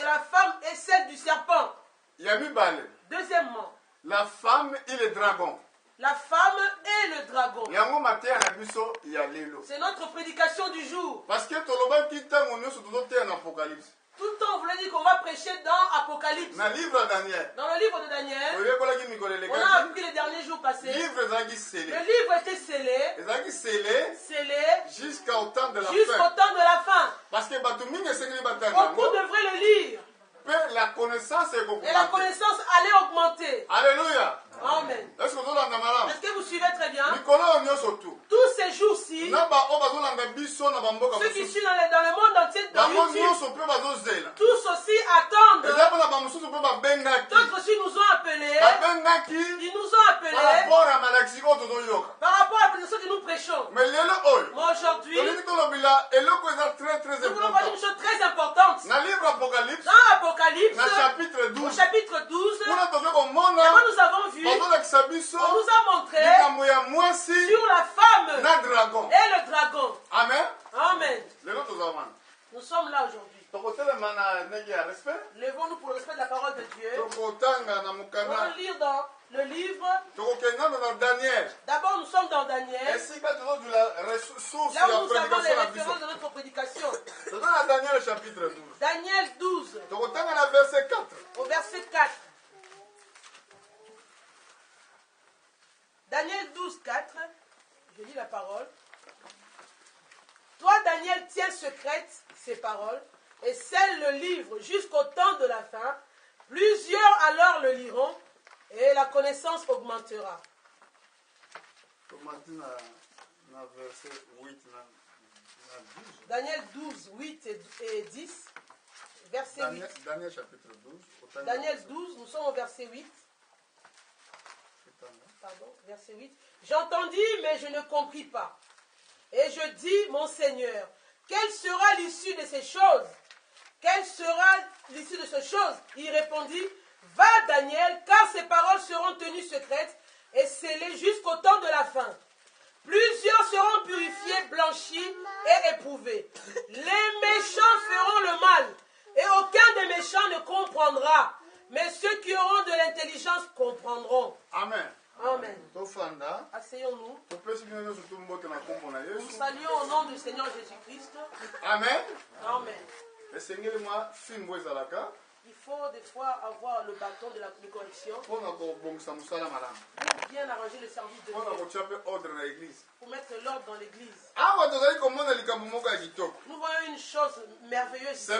la femme et celle du serpent. Deuxièmement, La femme et le dragon. la femme et le dragon. C'est notre prédication du jour. Parce que Tout le temps, on voulait dire qu'on va prêcher dans Apocalypse. dans le livre de Daniel, Dans le livre de Daniel, on a appris les derniers jours passés. le livre est Le livre était scellé jusqu'au temps de la jusqu'au fin. temps de la fin. Parce que Beaucoup devraient le lire. la connaissance est Et la augmentée. connaissance allait augmenter. Alléluia. Amen. Est-ce que vous avez un Est-ce que vous suivez très bien? surtout. Tous ces jours-ci, ceux qui suivent dans le monde entier, dans YouTube, tous aussi attendent. D'autres aussi nous ont appelés. Ils nous ont appelés par rapport à la prédication que nous prêchons. Mais Mais aujourd'hui, nous voulons parler d'une chose très importante. dans le livre Apocalypse, Dans Apocalypse, dans le chapitre au 12, chapitre 12, nous nous avons vu, on avons nous a montré sur la femme et le dragon. Amen. Amen. Lelo tozamana. Nous sommes là aujourd'hui. Tokotelema na ndenge ya respect. Levons-nous pour le respect de la parole de Dieu. Tokotanga na Nous mukana. allons lire dans le livre. Tokokenda na Daniel. D'abord, nous sommes dans Daniel. Esika tozo la ressource Là ya où nous avons les prédication na références biso. de notre prédication. Tozo na Daniel chapitre 12. Daniel 12, Tokotanga na verset 4. au verset 4. Daniel 12, 4. Je lis la parole. Toi, Daniel, tiens secrète ces paroles et scelle le livre jusqu'au temps de la fin. Plusieurs alors le liront et la connaissance augmentera. Na verset 8 na 12. Daniel 12, 8 et 10. Verset 8. Daniel chapitre 12. Daniel 12, nous sommes au verset 8. Pardon, verset 8. J'entendis, mais je ne compris pas. Et je dis, mon Seigneur, quelle sera l'issue de ces choses? Quelle sera l'issue de ces choses? Il répondit, va Daniel, car ces paroles seront tenues secrètes et scellées jusqu'au temps de la fin. Plusieurs seront purifiés, blanchis et éprouvés. Les méchants feront le mal, et aucun des méchants ne comprendra. Mais ceux qui auront de l'intelligence comprendront. Amen. Amen. Tofanda. Asseyons-nous. Nous Nous saluons au nom du Seigneur Jésus-Christ. Amen. Amen. Il faut des fois avoir le bâton de la correction pour bien arranger le service de Dieu, pour mettre l'ordre dans l'église. Nous voyons une chose merveilleuse ici.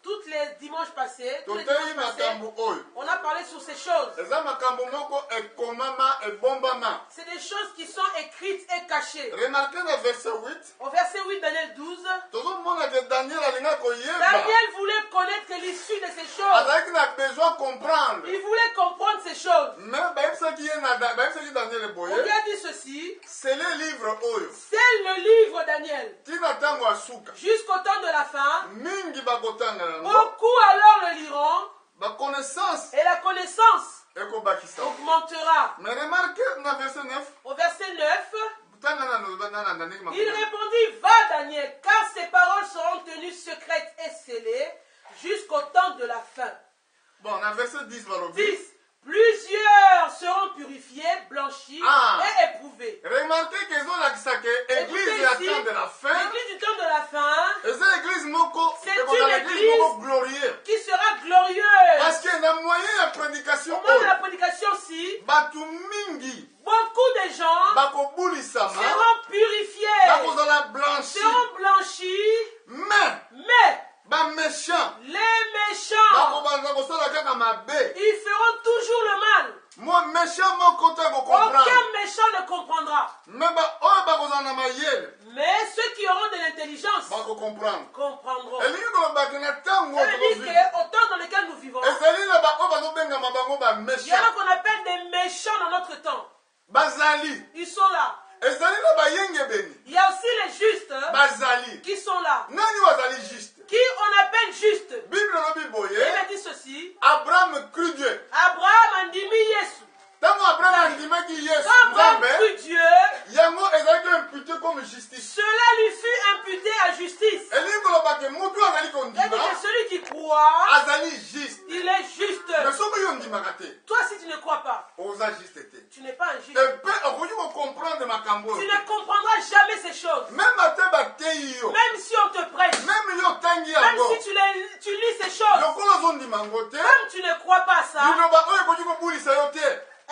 Toutes les dimanches passés, on a parlé sur ces choses. C'est des choses qui sont écrites et cachées. Remarquez le verset 8. Au verset 8, Daniel 12, Daniel Daniel voulait connaître l'issue de ces choses. Il voulait comprendre ces choses. On lui a dit ceci. C'est le livre Oyo. C'est le livre Daniel. Jusqu'au temps de la fin. Beaucoup alors le liront. Et la connaissance augmentera. Mais remarquez dans verset 9. Au verset 9. Il répondit, va Daniel, car ces paroles seront tenues secrètes et scellées jusqu'au temps de la fin. Bon, dans verset 10, 10. Plusieurs seront purifiés, blanchis et éprouvés. Remarquez que l'église du temps de la fin, l'église du temps de la fin, c'est une église glorieuse. Qui sera glorieuse. Parce que dans le moyen de la prédication, au moment de la prédication-ci, beaucoup de gens seront purifiés, seront blanchis, mais les méchants, ils feront toujours le mal. Aucun méchant ne comprendra. Mais ceux qui auront de l'intelligence comprendront. Ça veut dire qu'au temps dans lequel nous vivons, il y en a qu'on appelle des méchants dans notre temps. Ils sont là. Il y a aussi les justes qui sont là. Qui on appelle justes. Il a dit ceci. Abraham crut Dieu. Abraham a dit Yesu. Quand Abraham crut Dieu, comme justice. Cela lui fut imputé à justice. Et que celui qui croit, azali juste. il est juste. Mais soki yo ndimaka te, Toi, si tu ne crois pas, oza juste te. tu n'es pas un juste. Et puis okoki kocomprendre makambo Tu oyo ne te. comprendras jamais ces choses. Même ate bateyi yo, Même si on te prêche, même yo otangi même yango, si tu lis ces choses, lokola ozondima yango te, comme tu ne crois pas à ça, liloba oyo ekoki kobulisa yo te.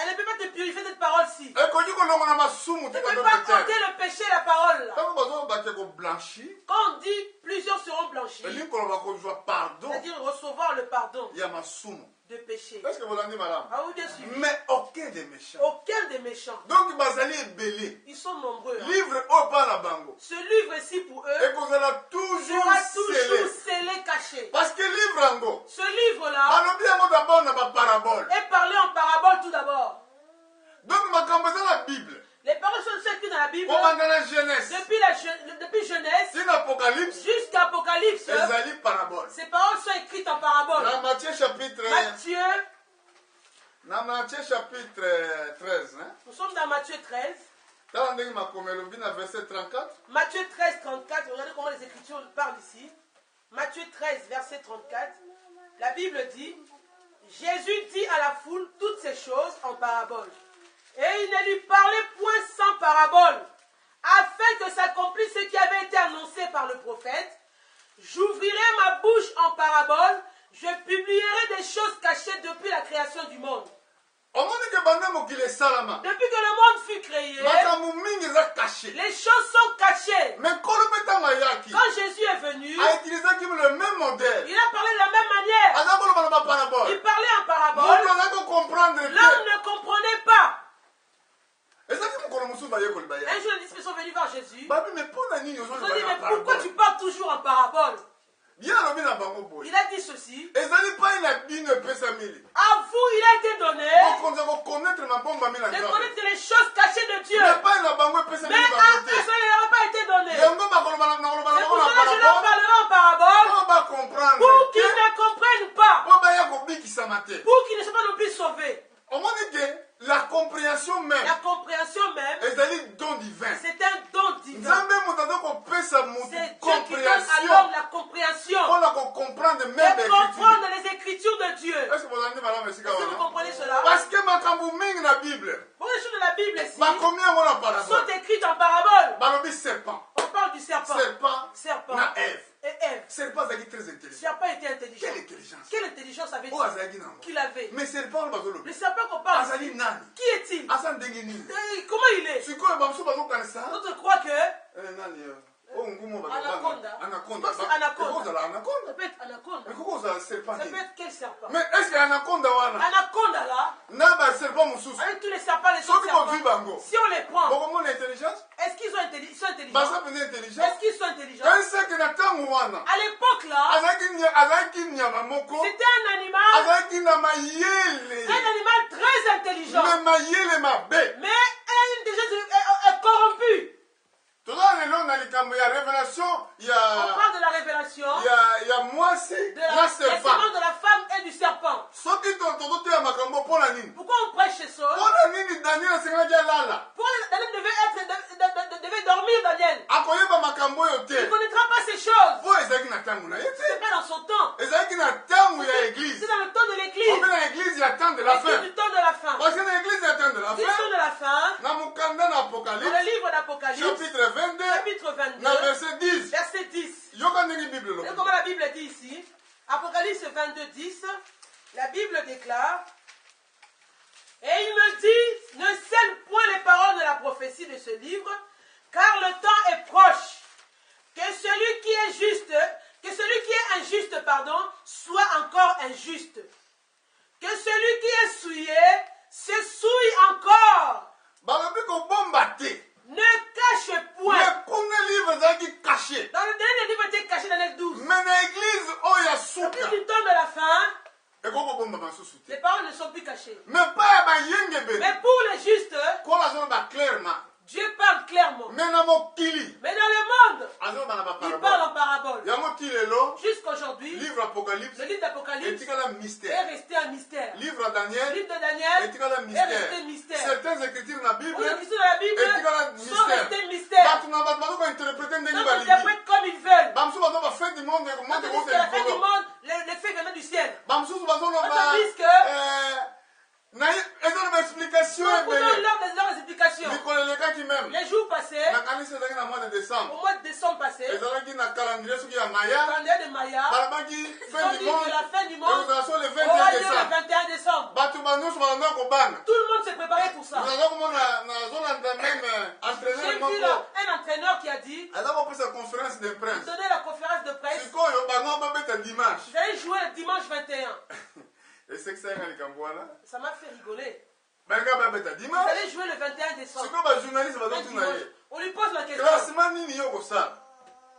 elle ne peut pas te purifier cette parole-ci. ekoki kolongola masumu te Tu ne peux kato pas peut-être. ôter le péché, la parole. Là. Ntango bazobake koblanchi, Quand on dit plusieurs seront blanchis, elingi koloba kozwa pardon c'est-à-dire recevoir le pardon ya masumu. de péché. Est-ce que bolandi malamu? Ah oui, bien sûr. Mais aucun des méchants. Aucun des méchants. Donc bazali ebele. Ils sont nombreux. Hein. Livre oyo pa na bango Ce livre-ci pour eux ekozala toujours sera toujours scellé. scellé, caché. Parce que livre yango Ce livre-là balobi yango d'abord na baparabole. est parlé en parabole tout d'abord. Donc makambo eza na Bible. Les paroles sont écrites dans la Bible Kobanda na Genèse depuis Genèse tina Apocalypse jusqu'à Apocalypse. ezali parabole. Ces paroles sont écrites en parabole. Na Matthieu chapitre Matthieu, chapitre 13 hein. nous sommes dans Matthieu 13. Tala ndenge makomi elobi na verset 34. Matthieu 13, 34. Regardez comment les Écritures parlent ici. Matthieu 13, verset 34. La Bible dit, Jésus dit à la foule toutes ces choses en parabole. Et il ne lui parlait point sans parabole, afin que s'accomplisse ce qui avait été annoncé par le prophète. J'ouvrirai ma bouche en parabole, je publierai des choses cachées depuis la création du monde. Omoni ke banda mokili esalama. Depuis que le monde fut créé, Makambo mingi eza caché. les choses sont cachées. Mais nkolo mpe ntango ayaki Quand Jésus est venu, autilisaki le même modèle. il a parlé de la même manière. Aza koloba na baparabole. Il parlait en Moto parabole. azaki kocomprendre L'homme te. ne comprenait pas. Ezaki mokolo mosusu bayekoli Un bayaki. jour, les disciples sont venus voir Jésus. Babi mais mpo na nini Ils ont dit, ozoloba mais na pourquoi tu parabole? parles toujours en parabole? Ye alobi na bango boye. Il a dit ceci. Ezali pai na bino epesameli. À vous, il a été donné Bokonza kokonaître mabombami na de nzambe. connaître les choses cachées de Dieu. Mais pai na bango Mais epesameli à bango eux, te. ça ne leur a pas été donné. Yango bakoloba na koloba na C'est bango pour na cela que je leur parabole. parlerai en parabole Po bacomprendre pour qu'ils te. ne comprennent pas, Po baya kobikisama te. pour qu'ils ne soient pas non plus sauvés. Omoni ke la compréhension même La compréhension même, ezali don divin. c'est un don divin. Nzambe moto aza kopesa moto C'est Dieu qui donne à l'homme compréhension la compréhension mpona kocomprendre même de écriture. comprendre les écritures de Dieu. Est-ce que bozali malamu esika Est-ce que vous wana? comprenez cela? Parce que makambo mingi na bible Pour les choses de la Bible ici bakomi yango na sont parabole. écrites en parabole. Balobi serpent. On parle du serpent. Serpent na Ève. Et Ève. Serpent azalaki très Le intelligent. serpent était intelligent. Quelle intelligence? Quelle intelligence Oyo avait-il azalaki nango. qu'il avait? Mais serpent oyo Le bazolobi serpent qu'on parle azali ici, nani? qui est-il? aza ndenge nini? Comment il est? sikoyo bamosusu bazokanisa D'autres croient que nani oyo ngumu Anaconda. anaconda C'est anaconda. ekozala anaconda ça peut être anaconda. ekoki kozala serpent Ça peut nini? être quel serpent? Mais est-ce que anaconda wana Anaconda là, na baserpent mosusu avec tous les serpents, les autres soki bozwi serpents, bango si on les prend, bokomona intelligence est-ce qu'ils sont intelligents? baza mpenza intelligence Est-ce qu'ils sont intelligents? kanisaki na ntango wana À l'époque là, azalaki nyama moko c'était un animal azalaki na mayele très intelligent, me mayele mabe. mais une intelligence corrompue. toza lelo na likambo ya révélation On ya parle de la révélation mwasi de la na serpent. sémence de la femme et du serpent. soki tozoteya makambo mpo na nini? Pourquoi on prêche ces choses? mpo na nini daniel asengelaki alala? Pourquoi Daniel devait dormir, Daniel? akoyeba makambo oyo Il te ne connaîtra pas ces choses. mpo ezalaki na ntango na ye Ce n'est te, pas dans son temps. ezalaki na ntango ya église. C'est dans le temps de l'église. ope na église ya temps de la L'église fin. du temps de la fin. parce que na église ya temps de la L'église fin de la fin, na mokanda na dans apocalypse le livre d'Apocalypse, chapitre 22 chapitre 22, na verset 10 verset 10. yoka ndenge bible Et elobi. comment la Bible dit ici? Apocalypse 22, 10, la Bible déclare, et il me dit, ne scelle point les paroles de la prophétie de ce livre, car le temps est proche. Que celui qui est juste, que celui qui est injuste, pardon, soit encore injuste. Que celui qui est souillé se souille encore. balobi kobomba te Ne cache point. mais kuna livre ezalaki caché. Dans le dernier livre était caché dans les 12. mais na église oyo ya Au suka plus du temps de la fin, ekoki kobomba basusu te. les paroles ne sont plus cachées. mais pa ya bayengebeli Mais pour les justes, kola azoloba clairement. Dieu parle clairement. mais na mokili Mais dans le monde, azoloba na il parle baparabole en parabole. yango ti lelo Jusqu'aujourd'hui, livre apocalypse le livre d'Apocalypse etikala est mystère. resté un mystère. livre ya Le daniel livre de Daniel etikala est mystère. resté mystère. certaines écritures na bible Pour les Christiens de la Bible etikala sont mystère. restés mystères. bato na bato bazo kointerprete ndenge Ils balingi interprètent comme ils veulent. bamosusu bazo bafin du monde monde Quand on dit kote que c'est la fin du likolo monde, les bamosusu bazoloba Tandis que eza na explication nous prenons leurs explications. mikolo elekaki même Les jours passés, nakanisi ezalaki na mois de décembre au mois de décembre passé, ezalaki na calendrier soki ya maya calendrier de Maya, balabaki ils fin ont du dit monde que la fin du monde ekozala so le aura 21 lieu le décembre 21 décembre. bato banyonso bazanda kobanga Tout le monde s'est préparé pour ça. naza komona nazolanda même J'ai entraîneur vu moko là un entraîneur qui a dit, aza kopesa conférence de prince donner la conférence de presse, sikoyo bango babeta dimanche vous allez jouer le dimanche 21. esekisayanga likambo wana Ça m'a fait rigoler. banga babeta Vous dimanche allez jouer le 21 décembre. sikoyo bajournaliste Un bazotuna dimanche. ye On lui pose la question. classement nini yo kosala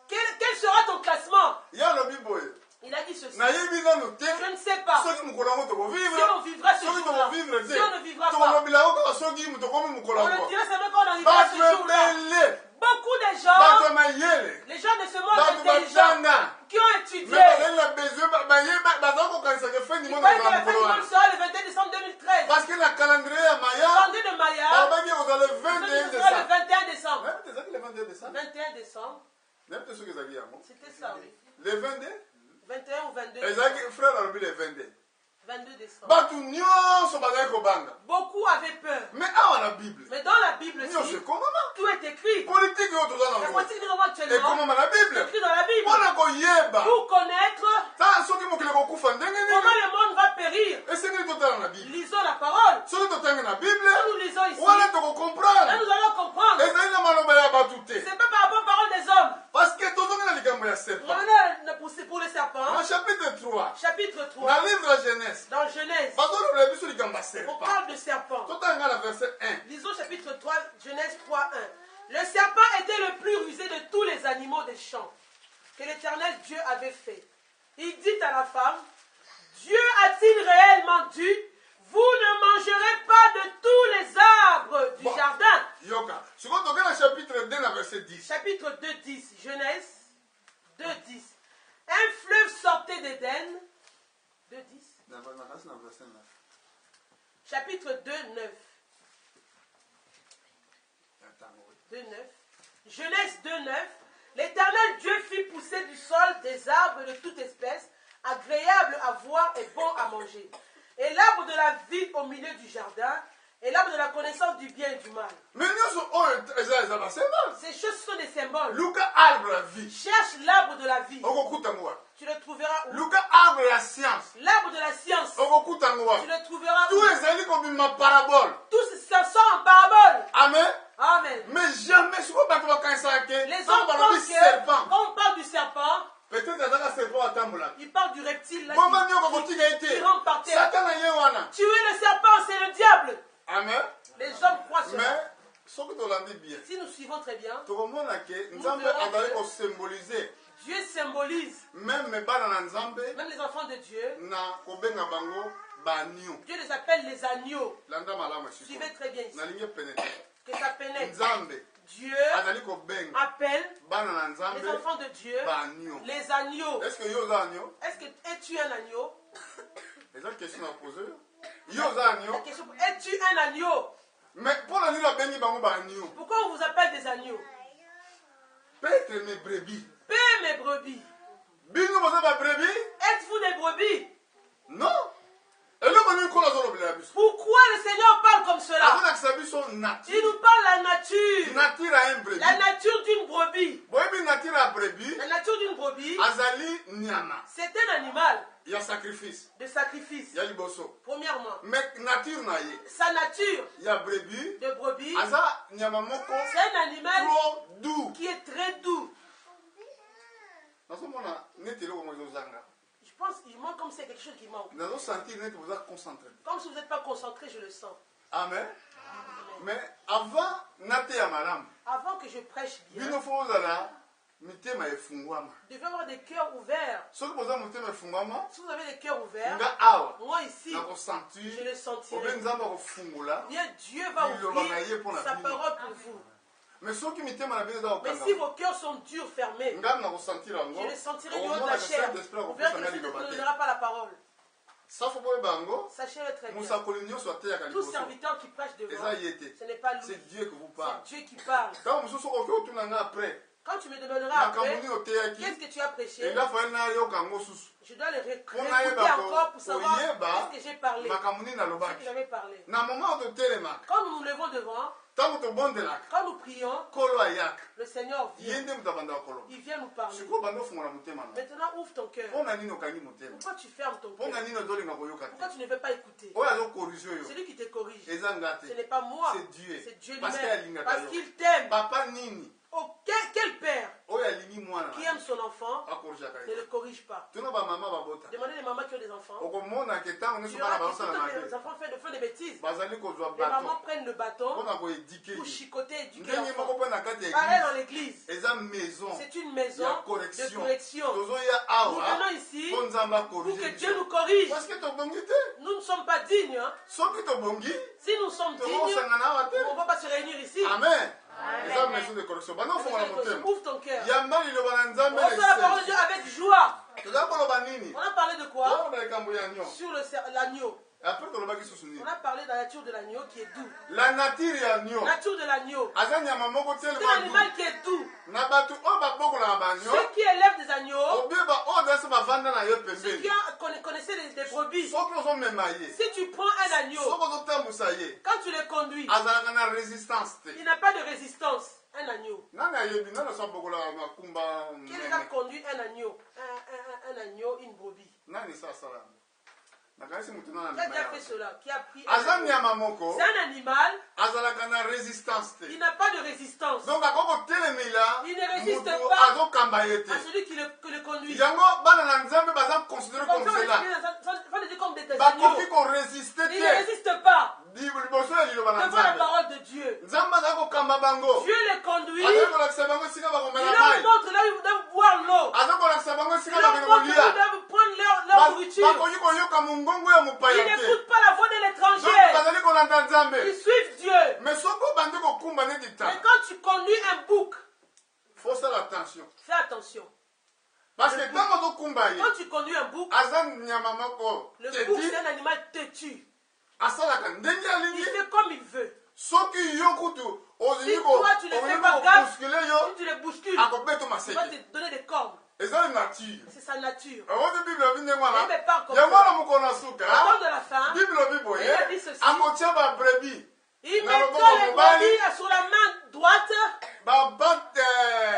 Quel sera ton classement? ye alobi boye Il a dit ceci. nayebi nanu te Je ne sais pas. soki mokolo yango Si tokovivre on vivra ce soki jour-là, tokovivre si te on ne vivra pas, tokolobela yo kaka soki tokomi mokolo on le yango dirait seulement quand on arrivera à ce bato jour-là. ebele Beaucoup de bato gens, ya mayele les gens de ce monde bato intelligent, batanga qui ont me étudié, bazali na besoin baza kokanisaka fin du ils monde croient que kozala la fin du mokolo monde wana sera le 21 décembre 2013. parce que na calendrier ya Le maya calendrier de Maya, balobaki kozala le ce 21 sera le décembre 21 décembre. nayebi te ezalaki le 21 décembre 21 décembre, nayebi te soki ezalaki yango c'était ça, oui. le 22 21 ou 22 ezalaki décembre. frère alobi le 22 22 décembre. bato nyonso bazali kobanga Beaucoup avaient peur. mais awa na bible Mais dans la Bible nyonso aussi, ekomama tout est écrit. politike oyo toza La nango politique que nous avons actuellement, ekomama na c'est bible écrit dans la Bible. mpona koyeba Pour connaître ta soki mokili kokufa ndenge nini comment le monde va périr. esengeli totala na bible Lisons la parole. soki totangi na bible Quand nous lisons ici, wana là tokokomprendre nous allons comprendre. ezali na maloba ya bato te C'est pas par rapport aux paroles des hommes. parce que tozongi na likambo ya serpent Revenons pour le serpent. na chapitre 3 Chapitre 3. na livre ya jeunesse Dans Genèse, bazolobela biso likambo ya on serpent parle de serpent. totanga na verset 1 Lisons chapitre 3, Genèse 3, 1. Le serpent était le plus rusé de tous les animaux des champs que l'Éternel Dieu avait fait. Il dit à la femme, Dieu a-t-il réellement dit, vous ne mangerez pas de tous les arbres du Bon. jardin? yoka sikoyo toke na chapitre 2 na verset 10 Chapitre 2, 10. Genèse 2, 10. Un fleuve sortait d'Éden. 2, 10. nakasi na verset 9 Chapitre 2, 9. Attends, oui. 2, 9. Genèse 2, 9. L'Éternel Dieu fit pousser du sol des arbres de toute espèce, agréables à voir et bons à manger. Et l'arbre de la vie au milieu du jardin, et l'arbre de la connaissance du bien et du mal. mais nyonso oyo eza basymbole Ces choses sont des symboles. luka arbre ya vie Cherche l'arbre de la vie. okokutango wana Tu le trouveras où? luka arbre ya science L'arbre de la science. okokutango Tu wana le trouveras tout où? ezali kobima parabole Tous ça sort en parabole. amen Amen. mais jamais sikoyo bato bakanisaka ke Les ntango hommes balobi pensent que serpent quand on parle du serpent, peut-être azaka serpent atambolaka il parle du reptile là bomba nyoko kotika ye qui te rampe par terre. satana ye wana Tuer le serpent, c'est le diable. amen Les hommes croient cela. mais soki tolandi bien Si nous suivons très bien, tokomona ke nzambe verrons azali que- kosymbolize Dieu symbolise meme bana na nzambe même les enfants de Dieu. na kobenga bango banio Dieu les appelle les agneaux. landa malamu esiko Suivez très bien ici. nalingi pénétre Que ça pénètre. nzambe Dieu azali kobenga appelle bana na les nzambe enfants de Dieu banio les agneaux. est ce que yo oza agneau Est-ce que es-tu un agneau? eza question na pose yo oza agneau La question, es-tu un agneau? mais mpo na nini abengi bango baagneau Pourquoi on vous appelle des agneaux? peut-être mes brebis Paix mes brebis. bino boza babrebis Êtes-vous des brebis? non eloko nini nkolo azolobela biso Pourquoi le Seigneur parle comme cela? azolakisa biso Il nature nous parle la nature. nature ya un brebis La nature d'une brebis. boyebi nature ya brebis La nature d'une brebis, azali nyama c'est un animal ya sacrifice de sacrifice. ya liboso Premièrement, mais nature na ye sa nature ya brebis de brebis, aza nyama moko c'est un animal trop doux qui est très doux. nazomona neti eloko mo ezozanga Je pense qu'il manque comme c'est quelque chose qui manque. nazosentir neti boza concentré Comme si vous n'êtes pas concentré, je le sens. amen mais avant nateya malamu Avant que je prêche bien, bino fo ozala mitema efungwama vous devez avoir des cœurs ouverts. soki boza motema efungwama Si vous avez des cœurs ouverts, nga awa moi ici, je nakosentir le obe sentirai. nzambe akofungola Bien, Dieu va Il aura naïe ouvrir pour la sa vie. parole pour vous. mais soki mitema na bino eza Mais si kokanga vos cœurs sont durs, fermés, nga nakosentir yango je les sentirai du haut de okomona la ke chair. Saint-Esprit Vous verrez que akopesa le nga Saint-Esprit liloba ne te donnera pas la parole. safo boyeba yango Sachez-le très bien. mosakoli nyonso ateyaka Tout liboso serviteur qui prêche devant, eza ye te ce n'est pas lui. c'est Dieu que vous C'est parle Dieu qui parle. ntango mosusu okoki otuna nga après Quand tu me demanderas après, Makamuni oteyaki. qu'est-ce que tu as prêché, Et là, il faut nayoka ngosusu. je dois le réécouter Pour encore pour savoir oyeba, qu'est-ce que j'ai parlé, Makamuni na ce que lobaki. j'avais parlé. Na moment de télémac. Quand nous nous levons devant, Tant que tu bondelak. quand nous prions, Kolo ayak. le Seigneur vient. Yende mutabanda kolo. Il vient nous parler. Siko bando fungola mutema. Maintenant, ouvre ton cœur. Pona nino kangi mutema. Pourquoi tu fermes ton cœur? Pona nino dolinga koyoka. Pourquoi tu ne veux pas écouter? Oya zo corriger yo. Celui qui te corrige, Ezangate. ce n'est pas moi, C'est Dieu. c'est Dieu Parce lui-même. Parce qu'il t'aime. Papa nini. Oh, quel père Oya lini mwana. qui aime son enfant Akorja ne kai. le corrige pas? Tuna ba mama babota. Demandez les mamans qui ont des enfants. Okomona ke tango Tu neso bana verras que basala quand mabe. les enfants font des bêtises, Bazali kozwa les mamans baton. prennent le bâton Pona ko éduquer. pour chicoter et éduquer Ndenge l'enfant. moko pe na kati ya Pareil dans église. l'église. Eza maison. C'est une Il y maison a de correction. correction. Tozoya Nous awa. venons ici Po nzamba pour que corriger. Dieu nous corrige. Parce que tobongi te. Nous ne sommes pas dignes. Hein. Soki tobongi. Si nous sommes dignes, Tokosangana awa te. on ne va pas se réunir ici. Amen. Eza maison de correction. Bana fongola motema. Ouvre ton cœur. Yamba liloba na nzambe na Reçois la parole de Dieu avec joie. toza koloba nini. On a parlé de quoi? Toloba likambo ya nyo. Sur l'agneau. Après tolobaki susu nini. On a parlé de la nature de l'agneau qui est doux. La nature ya nyo. La nature de l'agneau. Aza nyama moko C'est un tellement animal qui est doux. na bato oyo babokolaka banyo. Ceux qui élèvent des agneaux, Obieba oyo dasi bavanda na yo ceux pembeni. qui connaissaient des brebis, Soki ozomema ye. si tu prends un agneau, Soki ozotambusa ye. quand tu le conduis, Azalaka na résistance te. il n'a pas de résistance. Un agneau. Nani ayebi nani aso abokolaka makumba Qui a conduit un agneau? Un agneau, une brebis. nani sa asala yango. Nakanisi mutu nana Qui a mema déjà fait yango. cela? Qui a pris un Aza agneau? nyama moko. C'est un animal, Azalaka na résistance te. il n'a pas de résistance Donc akoko telemela Il ne résiste mutu pas azokamba ye te. à celui qui le conduit. Yango bana na nzambe baza considéré comme cela. Comme des bakoki agneaux. koresiste Il ne te. résiste pas Liboso ya liloba na devant la nzambe. parole de Dieu. Nzambe aza kokamba bango. Dieu les conduit. Aza kolakisa bango esika Il bakomela leur mai. montre là où ils doivent boire l'eau. Aza kolakisa bango Il esika leur bakende montre où ils kolia. doivent prendre leur nourriture. Bakoki koyoka mongongo ya Ils mopaya te. n'écoutent pas la voix de Donc l'étranger. bazali kolanda nzambe. Ils suivent Dieu. Mais soki obandi kokumba neti Mais ta. quand tu conduis un bouc, Faut faire attention. fais attention. Parce que ntango ozokumba ye. Quand tu conduis un bouc, Aza nyama moko. le bouc Teti c'est un animal têtu. asalaka ndenge Il alingi. fait comme il veut. Soki yo kutu olingi Si toi, tu ne fais pas gaffe, kobouscule yo. Si tu le bouscules, Akobeto il va maseke. te donner des cornes. Ezali nature. C'est sa nature. Awoti Bible obi ndenge wana. Il me parle comme Yango ça. wana mokolo na suka. Au temps de la fin, Bible obi boye. Il a dit ceci. Akotia ba brebis. il Na met loboko les mobali. brebis sur la main droite Ba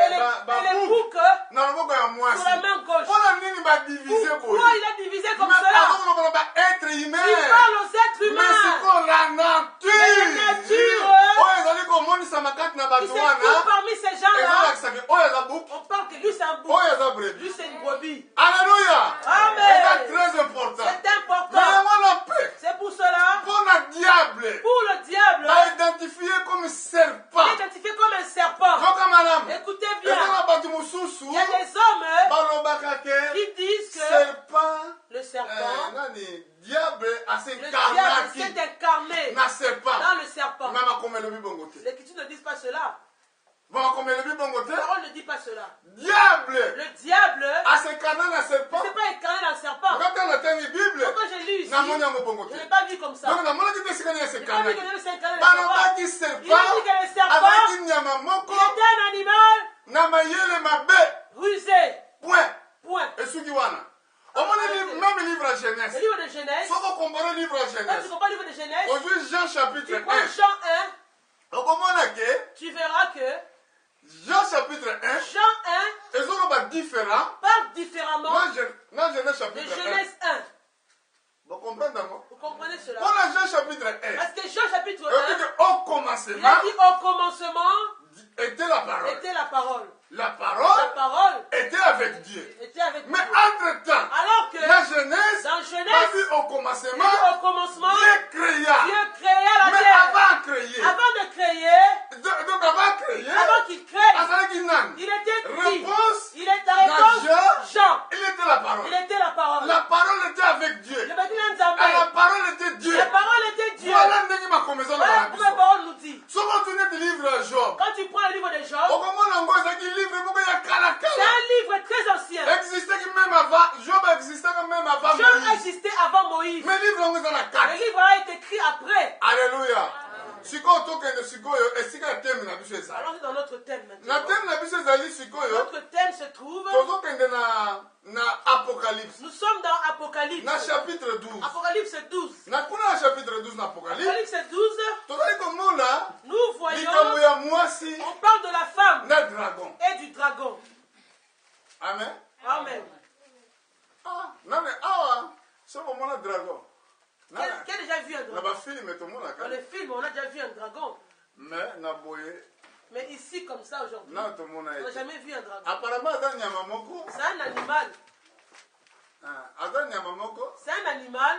et les boucs na loboko ya mwasi. sur la main gauche. Mpona nini badivize Pourquoi boye? il a divisé comme Mais cela? azokolokola ba être humain. Il parle aux êtres Mais humains. sikoyo la nature. La nature. Oyo ezali komonisama kati na Il bato se wana. trouve parmi ces gens-là. Ezolakisaka oyo eza bouc. On parle que lui c'est un bouc. Oyo eza brebis. Lui c'est une brebis. Alléluia. Amen. C'est très important. C'est Mais important. yango na mpe. C'est pour cela, Mpona diable. pour le diable, Baidentifié comme serpent. il est identifié comme un serpent. Yoka malamu. Écoutez Eza bien, na bato mosusu. il y a des hommes Balobaka ke qui disent que serpent. le serpent, Nani diable le diable asenkarnaki s'est incarné na serpent. dans le serpent. Na makomelo bibongo te. Les Écritures ne disent pas cela. Makomelo bibongo te. La parole ne dit pas cela. Diable Le diable asenkarna na ne serpent. s'est pas incarné dans le serpent. Wakati anatani Bible. Quand j'ai lu ici, Namoni yango bongo je te. n'ai pas vu comme ça. Donc namonaki te esika nini Je n'ai pas vu asenkarnaki. que le diable s'est incarné dans le serpent. Balobaki Il a serpent. dit que le serpent, Azalaki nyama moko il était un animal na mayele mabe. rusé. Point. Point. Esuki wana. Omoni même livre à Le Genèse. livre de Genèse, Soko compare livre à quand tu Genèse. comprends le livre de Genèse, Aujourd'hui Jean chapitre tu prends 1. Jean 1, Okomona ke tu verras que Jean chapitre 1 Jean 1 ezoloba différent parle différemment na Genèse de chapitre 1. Genèse 1. Vous comprenez yango? Vous comprenez cela? Pour la Jean chapitre 1. Parce que Jean chapitre Il dit 1, que au il commencement a dit au commencement était la parole. était la parole. La La parole parole était avec Dieu. était avec Mais Dieu. entre-temps, Alors que la Genèse dans a Genèse, vu au il commencement, dit au commencement, Dieu créa. Dieu créa la Mais terre. avant de créer, Avant de créer, donc avant de créer, avant qu'il crée, azalaki nani? il était qui? Réponse, Il est la réponse Jean. il était la parole. Il était la parole. La parole était avec Dieu. Le bâtiment Et Nzambe. la parole était Dieu. La parole était Dieu. Voilà ndenge makomezo na Voilà bana pourquoi la biso. parole nous dit. Soki otuni ti livre ya Job, Quand tu prends le livre de Job, okomona yango ezalaki livre moko ya kala c'est kala. un livre très ancien. Existaki même avant, Job existaki même avant Job Moïse. existait avant Moïse. Mais livre yango eza na Le kati. livre a été écrit après. Alléluia. Sikoyo tokende sikoyo esika thème na biso ezali. Allons dans notre thème Na maintenant. thème na biso ezali sikoyo. Notre thème se trouve. Tozokende na Apocalypse. Nous sommes dans Apocalypse. Na chapitre 12. Apocalypse 12. Na kuna chapitre 12 na Apocalypse. Apocalypse 12. Tozali komona Nous voyons. likambo ya mwasi On parle de la femme na dragon. et du dragon. Amen. Amen. Ah, nane awa so komona dragon. Qui a déjà vu un Na dragon? ba film tomona Dans ka. les films, on a déjà vu un dragon. Mais na boye Mais ici, comme ça, aujourd'hui, na tomona on n'a ete. jamais vu un dragon. Apparemment aza nyama moko. C'est un animal. Aza nyama moko. C'est un animal,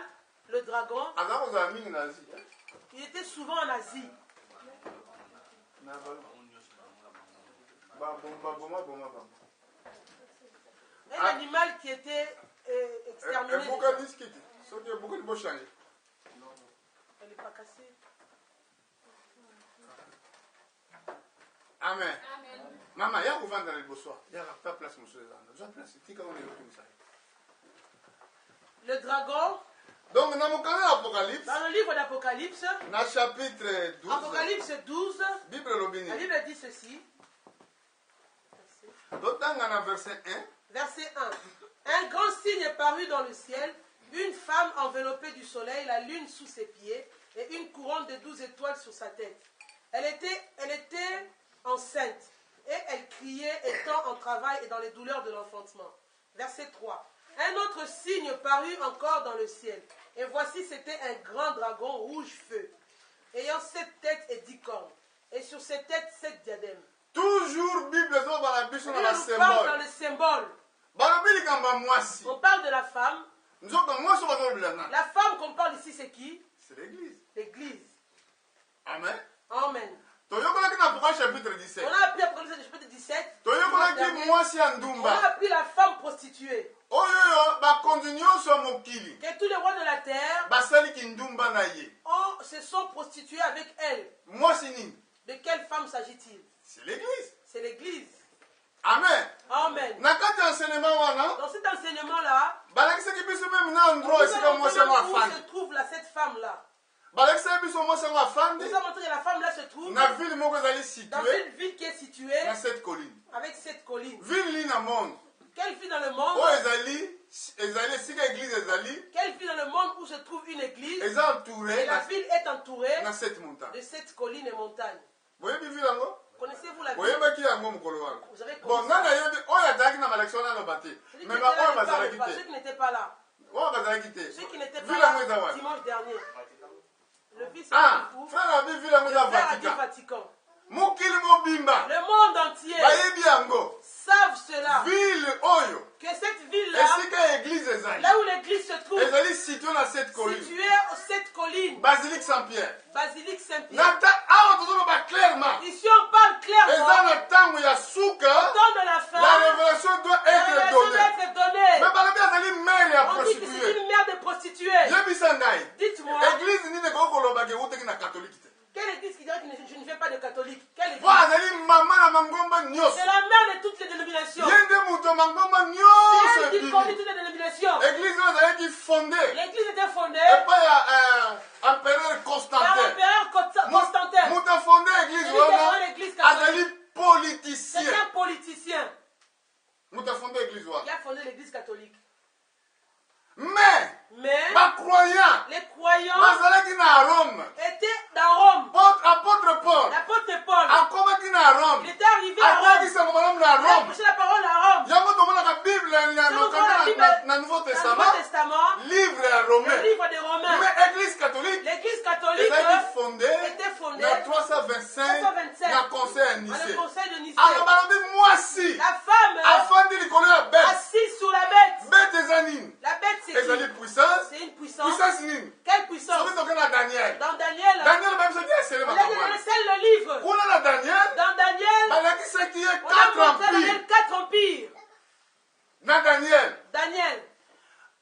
le dragon. Aza kozala mingi na Asie. Il était souvent en Asie. Na boma. Un animal qui était exterminé. Ebuka diskiti. Soki ebuka libo changer. Elle n'est pas cassée. Amen. Mama, ya kovanda na liboso. Ya ta place mosusu ezana. Za place tika on eyotumisa. Le dragon, Donc na mokanda ya Apocalypse, dans le livre d'Apocalypse, na chapitre 12, Apocalypse 12, Bible lobi la nini? Bible dit ceci, Totanga na verset 1. verset 1. Un grand signe parut dans le ciel, une femme enveloppée du soleil, la lune sous ses pieds, et une couronne de 12 étoiles sur sa tête. Elle était enceinte, et elle criait, étant en travail et dans les douleurs de l'enfantement. Verset 3. Un autre signe parut encore dans le ciel, et voici c'était un grand dragon rouge feu, ayant 7 têtes et 10 cornes, et sur ses têtes 7 diadèmes. Toujours Bible zo bala biso Et na on nous parle dans symbole. le symbole. Balobi likamba mwasi. On parle de la femme. Nzoka mwasi bazolobela na. La femme qu'on parle ici, c'est qui? C'est l'église. L'Église. Amen. Amen. Toyokolaki na Apocalypse chapitre On 17. a appris après le chapitre 17. Toyokolaki mwasi ya On a ndumba. appris la femme prostituée. Oyo bakonzi nyonso ya mokili. Que tous les rois de la terre Basaliki ndumba na ye. se sont prostitués avec elle. Mwasi nini? De quelle femme s'agit-il? C'est l'église. C'est l'Église. Amen. Amen. Na kati ya enseignement wana, Dans cet enseignement-là, balakisaki biso même na on endroit nous esika a mwasi montré yango où afandi. se trouve là, cette femme-là. Balakisaki biso mwasi yango afandi On nous a montré que la femme-là se trouve na ville moko ezali dans située une ville qui est située na cette colline. avec 7 collines. Ville nini na monde Quelle ville dans le monde? oyo ezali esika église ezali Quelle ville dans le monde où se trouve une église? eza entouré Et la ville est entourée na cette montagne. de 7 collines et montagnes. Boyebi ville yango? Connaissez-vous la ville? Boyebaki yango mokolo wana. Vous avez Bon, connu nga ça? nayebi oyo azalaki na balakisi wana aloba te. Celui qui Mais était là baoyo ne parle bazalaki pas. Ceux te. qui n'étaient pas là. Oyo bazalaki te. Ceux qui n'étaient pas Ville yango eza là wana. dimanche dernier. Le fils Ah, est où? frère abi ville yango Le eza frère a dit Vatican. Vatican. Mokili mobimba. Le monde entier Bayebi yango. savent cela. Ville oyo Que cette ville-là, esika église ezali. là où l'église se trouve, Ezali situé na cette colline. située aux 7 collines, Basilique Saint-Pierre. basilique Saint-Pierre. Nata awa tozoloba clairement. Ici, on parle Eza clairement na ntango ya suka. au temps de la La fin. révélation doit La être révélation donnée. doit être donnée. Mais balobi azali mère ya On dit que c'est prostituée. une mère de prostituées. Yebisa ngai. Dites-moi, Église nini ekokolobaka euteki na catholique te. quelle église qui dirait que je ne fais pas de catholique? Quelle Po église? azali mama na mangomba nyonso. C'est la mère de toutes les dénominations. Ye nde moto mangomba C'est nyonso elle qui ebimi. conduit toutes les dénominations. Église oyo azalaki fondée L'église était fondée epai ya empereur par Constantin. l'empereur Constantin. Moto afondé église Celui qui a fondé wana l'église catholique. azali C'est politicien. un politicien Moto afondé église qui wana. a fondé l'église catholique. Mais Mais bacroyant les croyants bazalaki na Rome. étaient dans Rome. Apôtre Paul L'apôtre Paul, akomaki na Rome. il était arrivé à Rome. akokisango malamu na Il a Rome. prêché la parole à Rome. yango tomonaka bible na nouveau Dans le testament Nouveau Testament, livre ya le romain. livre des Romains, Mais église catholique l'église catholique ezalaki fondée était fondée na 325 na conseil ya dans le Nicée. conseil de Nicée. Alors balobi mwasi La femme afandi likolo ya bete. assise sur la bête. Bete eza nini? La bête, c'est Ezali qui? puissance. C'est une puissance. Puissance nini? Quelle puissance? soki toke na Daniel. Dans Daniel, Daniel babisaki esele on a makambo dit wana. c'est le livre. kuna na Daniel Dans Daniel, balakisaki ye on a 4 montré empires. Daniel 4 empires. Na Daniel Daniel,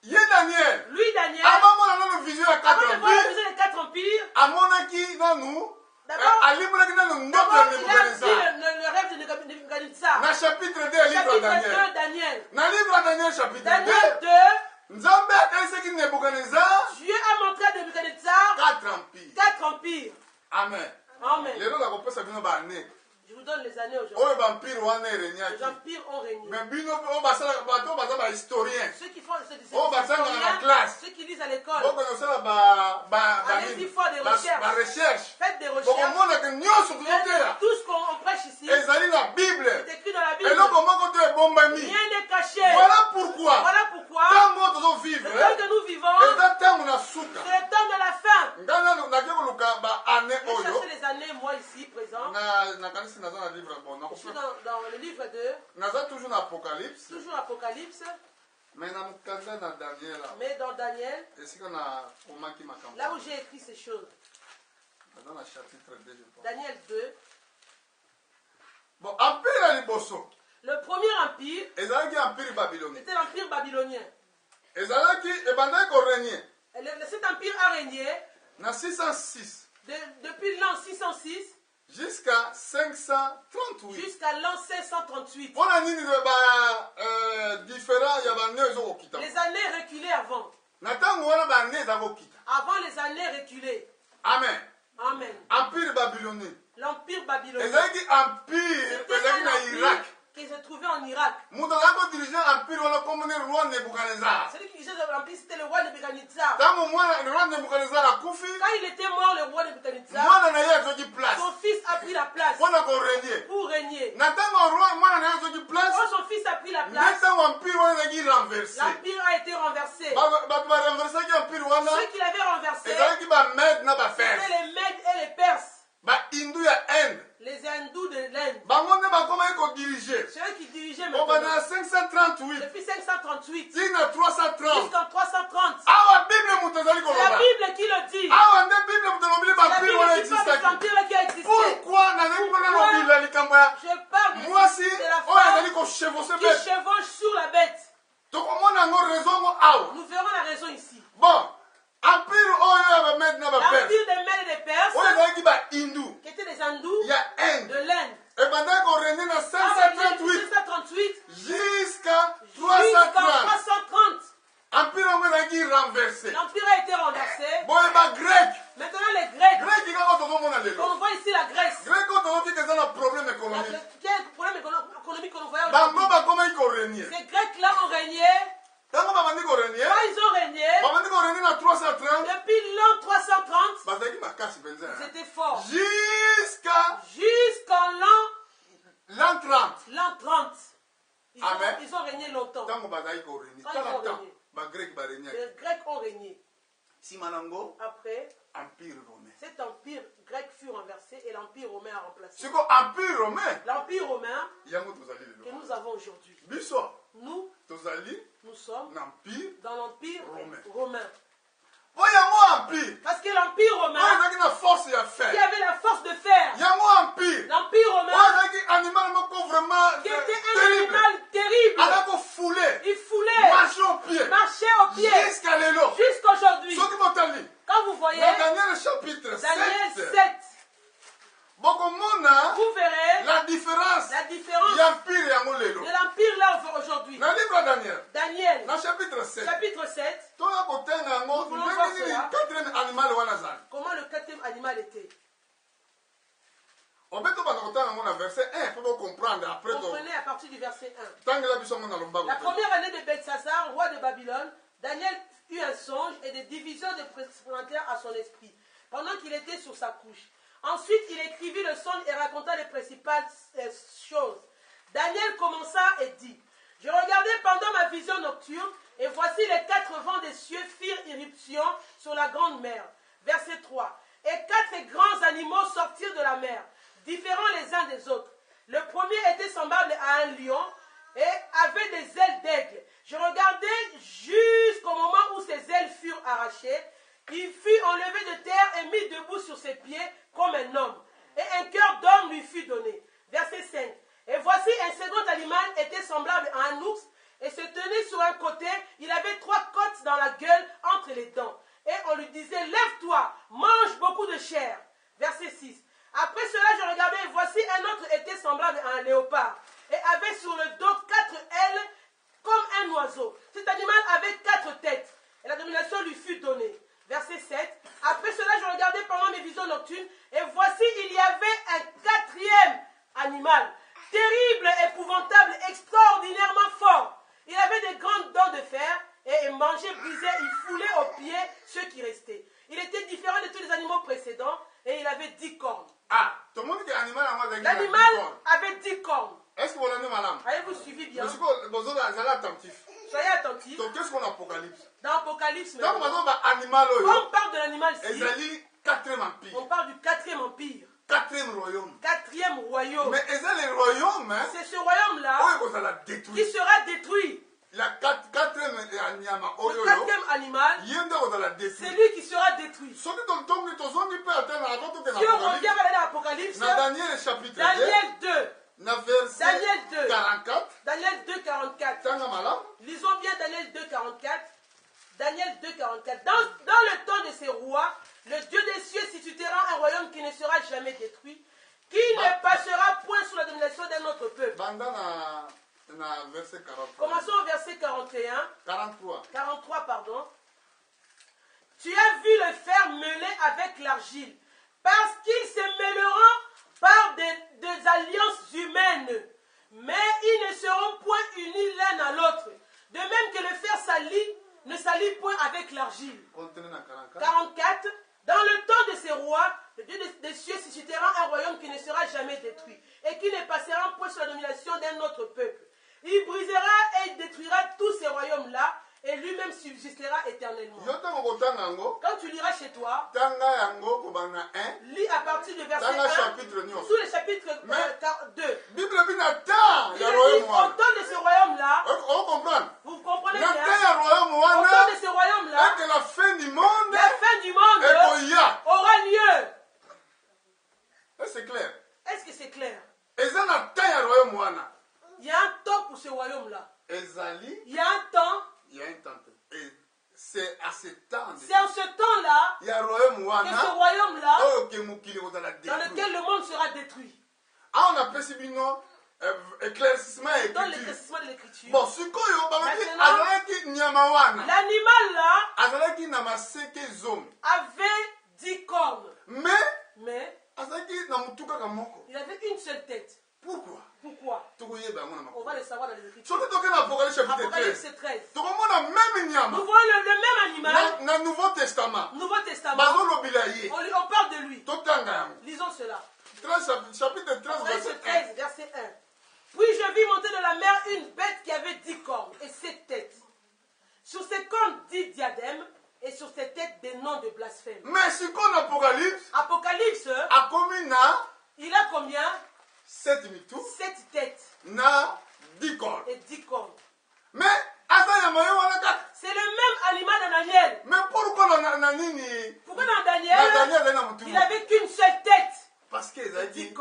ye Daniel lui Daniel, abamona nano vision ya 4 avant de voir la empires. vision des 4 empires, amonaki nanu D'abord- alimonaki nano ndoto d'abord ya il a dit Nebukadnezar. le rêve de Nebuchadnezzar. Na chapitre 2 ya livre ya Chapitre Daniel. 2, Daniel. Na livre ya Daniel chapitre Daniel 2 2, nzambe akanisaki Nebukadnezar Dieu a montré à Nebuchadnezzar 4 empires. 4 empires. Amen. Amen. Les gens qui ont fait ça, Je vous donne les années aujourd'hui. Les empires ont régné. Mais historien. Ceux qui font Ceux qui lisent à l'école, allez-y faire des recherches. Faites des recherches. Tout ce qu'on prêche ici, c'est écrit dans la Bible. Rien n'est caché. Voilà pourquoi, le temps que nous vivons, c'est le temps de la fin. Je cherche les années, moi ici, présent. Je suis dans le livre 2. Toujours Apocalypse. Toujours Apocalypse. Mais dans Daniel, là où j'ai écrit ces choses. Daniel 2. Bon, empire liboso. Le premier empire, c'était l'empire babylonien. Cet empire a régné depuis l'an 606 jusqu'à 538. Jusqu'à l'an 538. Les années reculées avant. Avant les années reculées. Amen. Amen. Empire babylonien. L'empire babylonien. C'était un empire qui se trouvait en Irak. Celui qui dirigeait l'empire, c'était le roi Nebuchadnezzar. Quand il était mort, le roi Nebuchadnezzar, son fils a pris la place pour régner. Quand son fils a pris la place, l'empire a été renversé. Ceux qui l'avaient renversé, c'était les Mèdes et les Perses. Les hindous de l'Inde. Ceux qui dirigeaient maintenant. Depuis 538 jusqu'en 330. C'est la Bible qui le dit. C'est la Bible qui parle de l'empire qui a existé. Pourquoi je parle de la femme qui chevauche sur la bête. Nous verrons la raison ici. Bon. L'empire des Mèdes et des Perses, qui étaient des hindous de l'Inde, et pendant qu'on régnait dans 538 jusqu'à 330, l'empire a été renversé. Maintenant les Grecs, on voit ici la Grèce. Quel problème économique qu'on voit aujourd'hui. Ces Grecs-là ont régné. Quand ils ont régné, depuis l'an 330, c'était fort. Jusqu'en l'an 30. Ils ont régné longtemps. Les Grecs ont régné. Après, cet empire grec fut renversé et l'empire romain a remplacé. L'empire romain que nous avons aujourd'hui. Nous sommes dans l'empire romain. Parce que l'empire romain qui avait la force de faire. L'empire romain qui était un animal terrible. Il foulait, marchait au pied jusqu'aujourd'hui. Quand vous voyez Daniel chapitre 7, vous verrez la différence de l'empire là aujourd'hui. Daniel, chapitre 7, comment le quatrième animal était. Comprenez à partir du verset 1. La première année de Belshazzar, roi de Babylone, Daniel eut un songe et des divisions de supplémentaires à son esprit, pendant qu'il était sur sa couche. Ensuite, il écrivit le songe et raconta les principales choses. Daniel commença et dit: Je regardais pendant ma vision nocturne, et voici les 4 vents des cieux firent irruption sur la grande mer. Verset 3. Et 4 grands animaux sortirent de la mer, différents les uns des autres. Le premier était semblable à un lion et avait des ailes d'aigle. Je regardais jusqu'au moment où ses ailes furent arrachées. Il fut enlevé de terre et mis debout sur ses pieds comme un homme. Et un cœur d'homme lui fut donné. Verset 5. Et voici un second animal était semblable à un ours et se tenait sur un côté. Il avait 3 côtes dans la gueule entre les dents. Et on lui disait: Lève-toi, mange beaucoup de chair. Verset 6. Après cela, je regardais et voici un autre était semblable à un léopard et avait sur le dos 4 ailes comme un oiseau. Cet animal avait 4 têtes et la domination lui fut donnée. Verset 7. Après cela, je regardais pendant mes visions nocturnes et voici tuer ceux qui restaient. Il était différent de tous les animaux précédents et il avait 10 cornes. Ah, tout le monde dit animal L'animal avait 10 cornes. Est-ce que vous l'avez madame? Avez-vous suivi bien? Mais vous êtes attentif. Soyez attentifs. Donc qu'est-ce qu'on a Apocalypse? Dans Apocalypse, Donc animal, quand on parle de l'animal-ci, on parle du 4e empire. 4e royaume. 4e royaume. Mais c'est le royaume, hein? C'est ce royaume-là qui sera détruit. Le 4e animal, c'est lui qui sera détruit. Si on revient à l'Apocalypse, Daniel chapitre 2, Daniel 2, 44. Daniel 2, 44. Lisons bien Daniel 2, 44. Daniel 2, 44. Dans le temps de ces rois, le Dieu des cieux situera un royaume qui ne sera jamais détruit, qui ne passera point sous la domination d'un autre peuple. Commençons au verset 41. 43, pardon. Tu as vu le fer mêlé avec l'argile, parce qu'ils se mêleront par des alliances humaines, mais ils ne seront point unis l'un à l'autre. De même que le fer ne s'allie point avec l'argile. 44. Dans le temps de ces rois, le Dieu des cieux suscitera un royaume qui ne sera jamais détruit, et qui ne passera point sous la domination d'un autre peuple. Il brisera et détruira tous ces royaumes-là, et lui-même subsistera éternellement. Quand tu liras chez toi, lis à partir du verset 1, sous le chapitre 2. Il dit, au temps de ce royaume-là, vous comprenez bien, au temps de ce royaume-là, la fin du monde aura lieu. C'est clair. Est-ce que c'est clair? Il y a un temps pour ce royaume-là. Il y a un temps. Et c'est à ce temps. C'est en ce temps-là que ce royaume-là, dans lequel le monde sera détruit. On appelle ce bino éclaircissement dans l'éclaircissement de l'écriture. Bon, l'animal là avait 10 cornes. Mais il avait une seule tête. Pourquoi? On va le savoir dans les Écritures. Apocalypse 13. Nous voyons le même animal. Dans le Nouveau Testament. On parle de lui. Lisons cela. Chapitre 13, verset 1. Puis je vis monter de la mer une bête qui avait 10 cornes et 7 têtes. Sur ses cornes 10 diadèmes et sur ses têtes des noms de blasphème. Mais ce qu'on Apocalypse, il a combien? 7 têtes. 10 cornes. Et 10 cornes. Mais c'est le même animal dans Daniel. Mais pourquoi dans Daniel, il n'avait qu'une seule tête. Parce qu'ils ont dit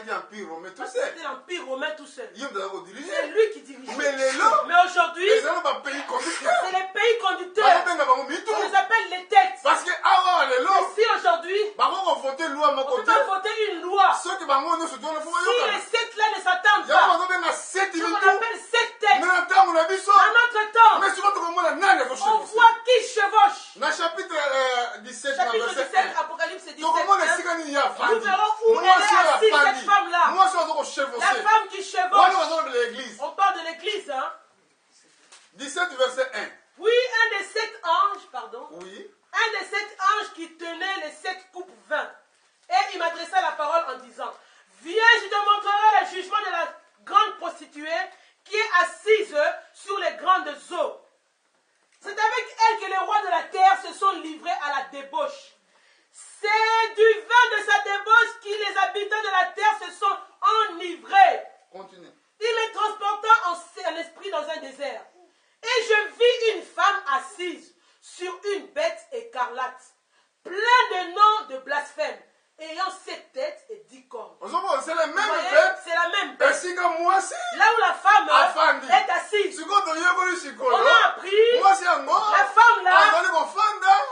l'Empire romain tout seul. C'était l'Empire romain tout seul. C'est lui qui dirigeait. Mais aujourd'hui, c'est les pays conducteurs. On les appelle les têtes. Parce que si aujourd'hui, on ne peut pas voter une loi. Si les 7 là ne s'attendent pas, on appelle 7 têtes. Dans notre temps, on voit qui chevauche. Dans chapitre 17, Apocalypse 17, nous verrons où elle est assise, cette femme-là. La femme qui chevauche. On parle de l'église. 17 verset 1. Puis un des 7 anges, Oui. Un des 7 anges qui tenait les 7 coupes vin. Et il m'adressa la parole en disant, viens, je te montrerai le jugement de la grande prostituée qui est assise sur les grandes eaux. C'est avec elle que les rois de la terre se sont livrés à la débauche. C'est du vin de sa débauche que les habitants de la terre se sont enivrés. Continue. Il me transporta en esprit dans un désert. Et je vis une femme assise sur une bête écarlate, plein de noms de blasphème, ayant 7 têtes et 10 cornes. C'est la même bête. C'est la même bête. Là où la femme est assise. On a appris la femme là,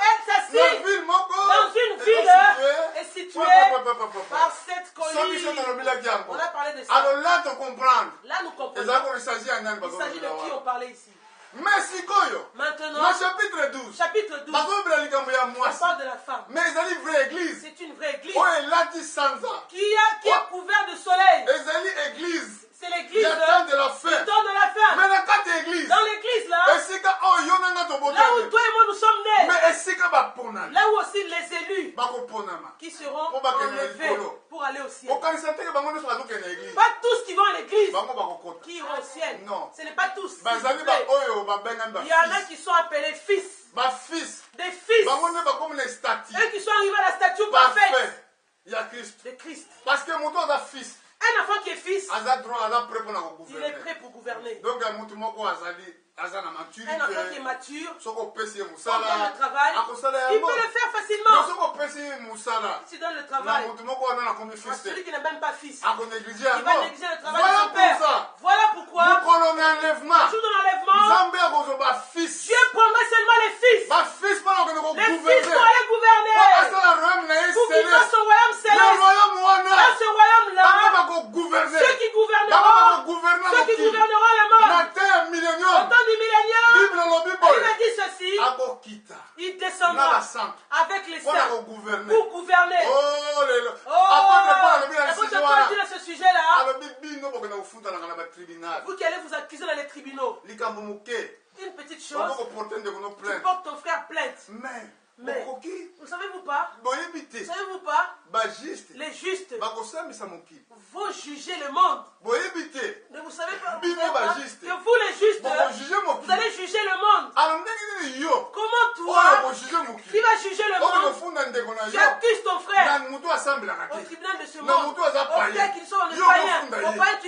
elle s'assied dans une ville est située par cette colline. On a parlé de ça. Alors là, tu comprends. Là, nous comprenons. Il s'agit de qui on parlait ici. Maintenant, dans chapitre 12, on parle de la femme. Mais c'est une vraie église qui est couverte de soleil. C'est l'église du temps de la fin. Mais dans l'église là, où toi et moi nous sommes nés, baponami là où aussi les élus bakoponama qui seront Pour bakende enlevés likolo. pour aller au ciel. okanisa te ke bango nyonso bazokende na église Pas tous qui vont à l'église bango bakokota qui iront au ciel. Non. Ce n'est pas tous. s'il bazali vous plaît. baoyo babengami Il y en a bafils qui sont appelés fils. bafils Des fils. bango nde bakomi na stati Eux qui sont arrivés à la statue parfaite parfait ya Christ de Christ. parce que moto aza fils Un enfant qui est fils, aza droit aza prêt mpona il est kogouverner prêt pour gouverner. donc ya motu moko azali aza na Un enfant qui est maturité mature, soki opesi ye on donne mosala le travail, akosala il yango peut le faire mais facilement. soki opesi ye mosala Si tu donnes le na travail motu moko wana nakomi à fils te celui qui n'est même pas fils, akonéglige il va yango négliger le travail de voilà son père. pour ça Voilà pourquoi, mokolo na enlèvement le jour de l'enlèvement, nzambe akozwa bafils Dieu prendra seulement les fils. bafils mpona kokende Les fils kogouverner pour aller gouverner. asala royaume na ye Pour qu'il fasse céleste son royaume le céleste. royaume wana Dans ce bango royaume-là, bakogouverner ceux qui bango gouverneront, bakogouverner ceux qui mokili gouverneront le na monde, te ya au millénium temps du millénium, bible elobi il boye a dit ceci, akokita il na descendra basantu avec les mpona saints kogouverner pour gouverner. oh lelo Oh, apôtre paul alobi na l'apôtre sujet Paul wana dit dans ce sujet-là, alobi bino bokenda kofundanaka na batribunal vous qui allez vous accuser dans les tribunaux, likambo moke une petite ozo chose, koporte ndeko no tu plainte portes ton frère plainte. mais okoki Ne savez-vous pas, boyebi te savez-vous pas, bajuste les justes bakosambisa mokili vont juger le monde. boyebi te Ne vous savez pas, Bino vous savez pas juste. que vous les justes, bokojuge vous mokili allez juger le monde. alors ndenge nini yo Comment oyo toi, bojuge qui mokili va juger le oyo monde, kofunda ndeko na tu yo accuses ton frère na moto asambelaka au te tribunal de ce Na monde, moto aza au païen. fait qu'ils sont en Yo païen, kofunda au ye. païen,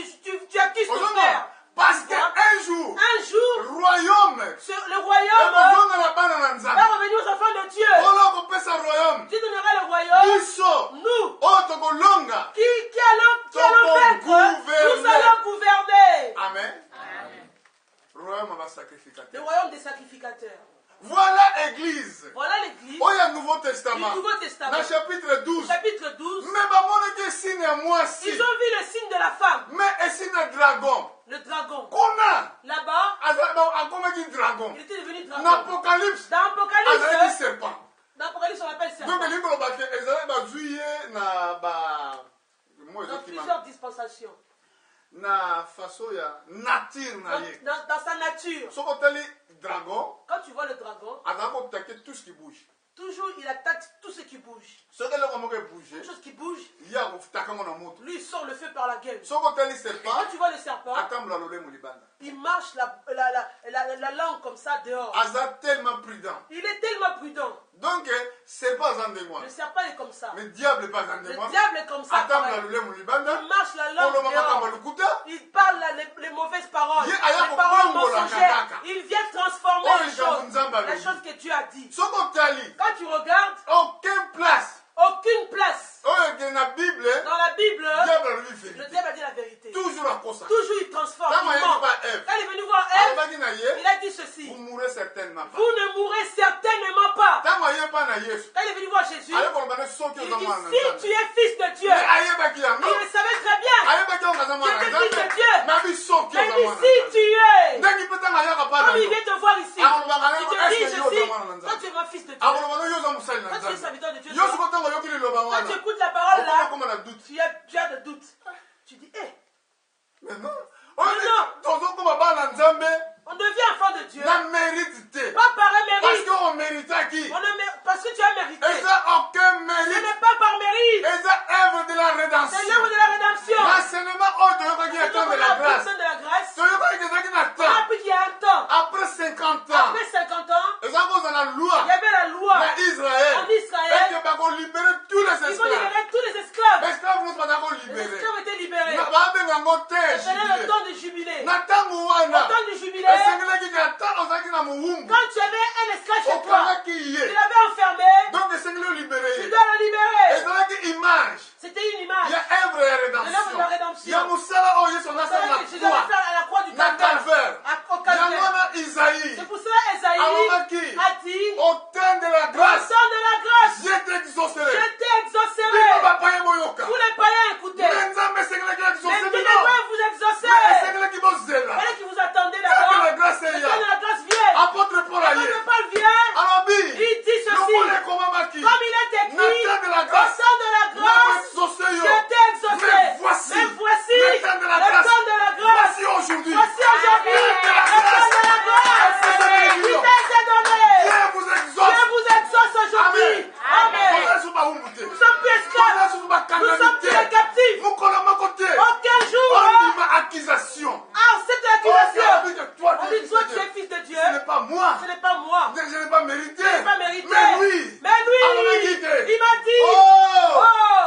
tu accuses ton ozomona frère. parce que Pourquoi? un jour Un jour, royaume le royaume ekozongana bana na nzambe va revenir aux enfants de Dieu. olo kopesa royaume Tu donneras le royaume, biso nous, oyo tokolonga qui allons vaincre, nous allons gouverner. amen royaume Le basacrificateur royaume des sacrificateurs. voilà église Voilà l'église oyo ya nouveau du testament Nouveau Testament. na chapitre 12 Chapitre 12. mais bamonaki esine ya mwasi Ils ont vu le signe de la femme, mais esine ya dragon le dragon. kuna Là-bas, akomaki dragon il était devenu na dragon. apocalypse Dans azalaki Apocalypse, serpent on appelle donc serpent. elingi kolobaki ezalaki bazwi ye na ba mo Dans ezokima plusieurs dispensations. na façon ya nature na ye Dans sa nature. soki otali dragon Quand tu vois le dragon, azalaki kotake tout ce qui bouge toujours il attaque tout ce qui bouge. soki eloko moko ebouge Quelque chose qui bouge, ye akotaka na moto lui il sort le feu par la gueule. soki otali Quand serpent tu vois le serpent, atambola lolemo libanda il marche la langue comme ça dehors. aza tellement prudent Il est tellement prudent. donc serpent aza ndenge Le wana serpent est comme ça. mais diable mpe aza Le ndenge wana diable est comme ça. atambola pareil. lolemo libanda Il marche la langue oloba makambo dehors. lokuta Il parle les mauvaises paroles. Ye aya Les paroles kokombola mensongères. kaka. Il vient transformer Oyo les likambo choses. Nzambe alobi. Les choses que Dieu a dit. soki otali Quand tu regardes, aucune place aucune place oyo ekende na bible dans la Bible, diable alobi le vérité diable a dit la vérité. toujours akosa Toujours il transforme. ntango Il ayeki ment. ba eve Quand il est venu voir Ève, alobaki na ye il a dit ceci. vous mourrez certainement pas Vous ne mourrez certainement pas. ntango ayepa na yesu Quand il est venu voir Jésus, aye koloba ne soki il oza dit, mwana na si tu nzambe es fils de Dieu, mais ayebaki yango il le savait très bien. ayebaki yango aza mwana na Tu es fils de nzambe Dieu. mais abi soki Mais oza il dit, mwana si na tu nzambe es, ndenge mpe ntango ayaka pa na comme il yo vient te voir ici, akolobaka il nango te dit eske yo oza ceci, mwana na quand nzambe tu es mon fils de Dieu, akoloba no yo oza mosali na quand tu es nzambe serviteur de Dieu, yo soki ntango oyoki liloba quand tu wana écoutes la parole okoma là, koma na doute tu as de doutes. Tu dis, hé, mais non non. tozokoma bana nzambe on devient enfant de Dieu, na mérite te pas par un parce mérite, que oméritaki parce que tu as mérité. eza aucun Ce mérite n'est pas par mérite, eza œuvre de la c'est rédemption l'œuvre de la rédemption. l'enseignement oyo toyokaki C'est ya temps de on la a appris grâce le temps de la grâce. toyokaki ezalaki na On a temps appris qu'il y a un temps. après 50 ans Après 50 ans, eza kozala loi il y avait la loi na Israël en Israël. eke bakolibere tous les Ils vont esclaves libérer tous les esclaves. baesclave nyonso baza Les kolibere esclaves étaient libérés. babenga yango te C'était le jubile temps de jubilé. na ntango Au wana temps du jubilé, esengelaki ka ntango ozalaki na mowumbu quand tu avais un esclave chez toi, okangaki tu ye l'avais enfermé, donc esengeli olibere tu ye dois le libérer. ezalaki image C'était une image. ya œuvre ya De l'œuvre de la rédemption ya rédemption. mosala oyo yesu anasala na Je devais croix faire à la croix du na calvaire Au yango calvaire. wana isaïe C'est pour cela Esaïe alobaki a dit, au temps de la au grâce sang de la grâce, je t'exaucerai je t'ai exaucé. bino bapaya boyoka Tous les païens écoutez. me nzambe esengelaki Mais exauce qui ne bino veut vous exaucer? esengelaki bozela Fallait que vous attendez que la d'abord. grâce Que eya la grâce vienne. apôtre paul aye Quand Paul vient, mérité. Je n'ai pas mérité. Mais lui, Mais lui, il m'a dit, oh,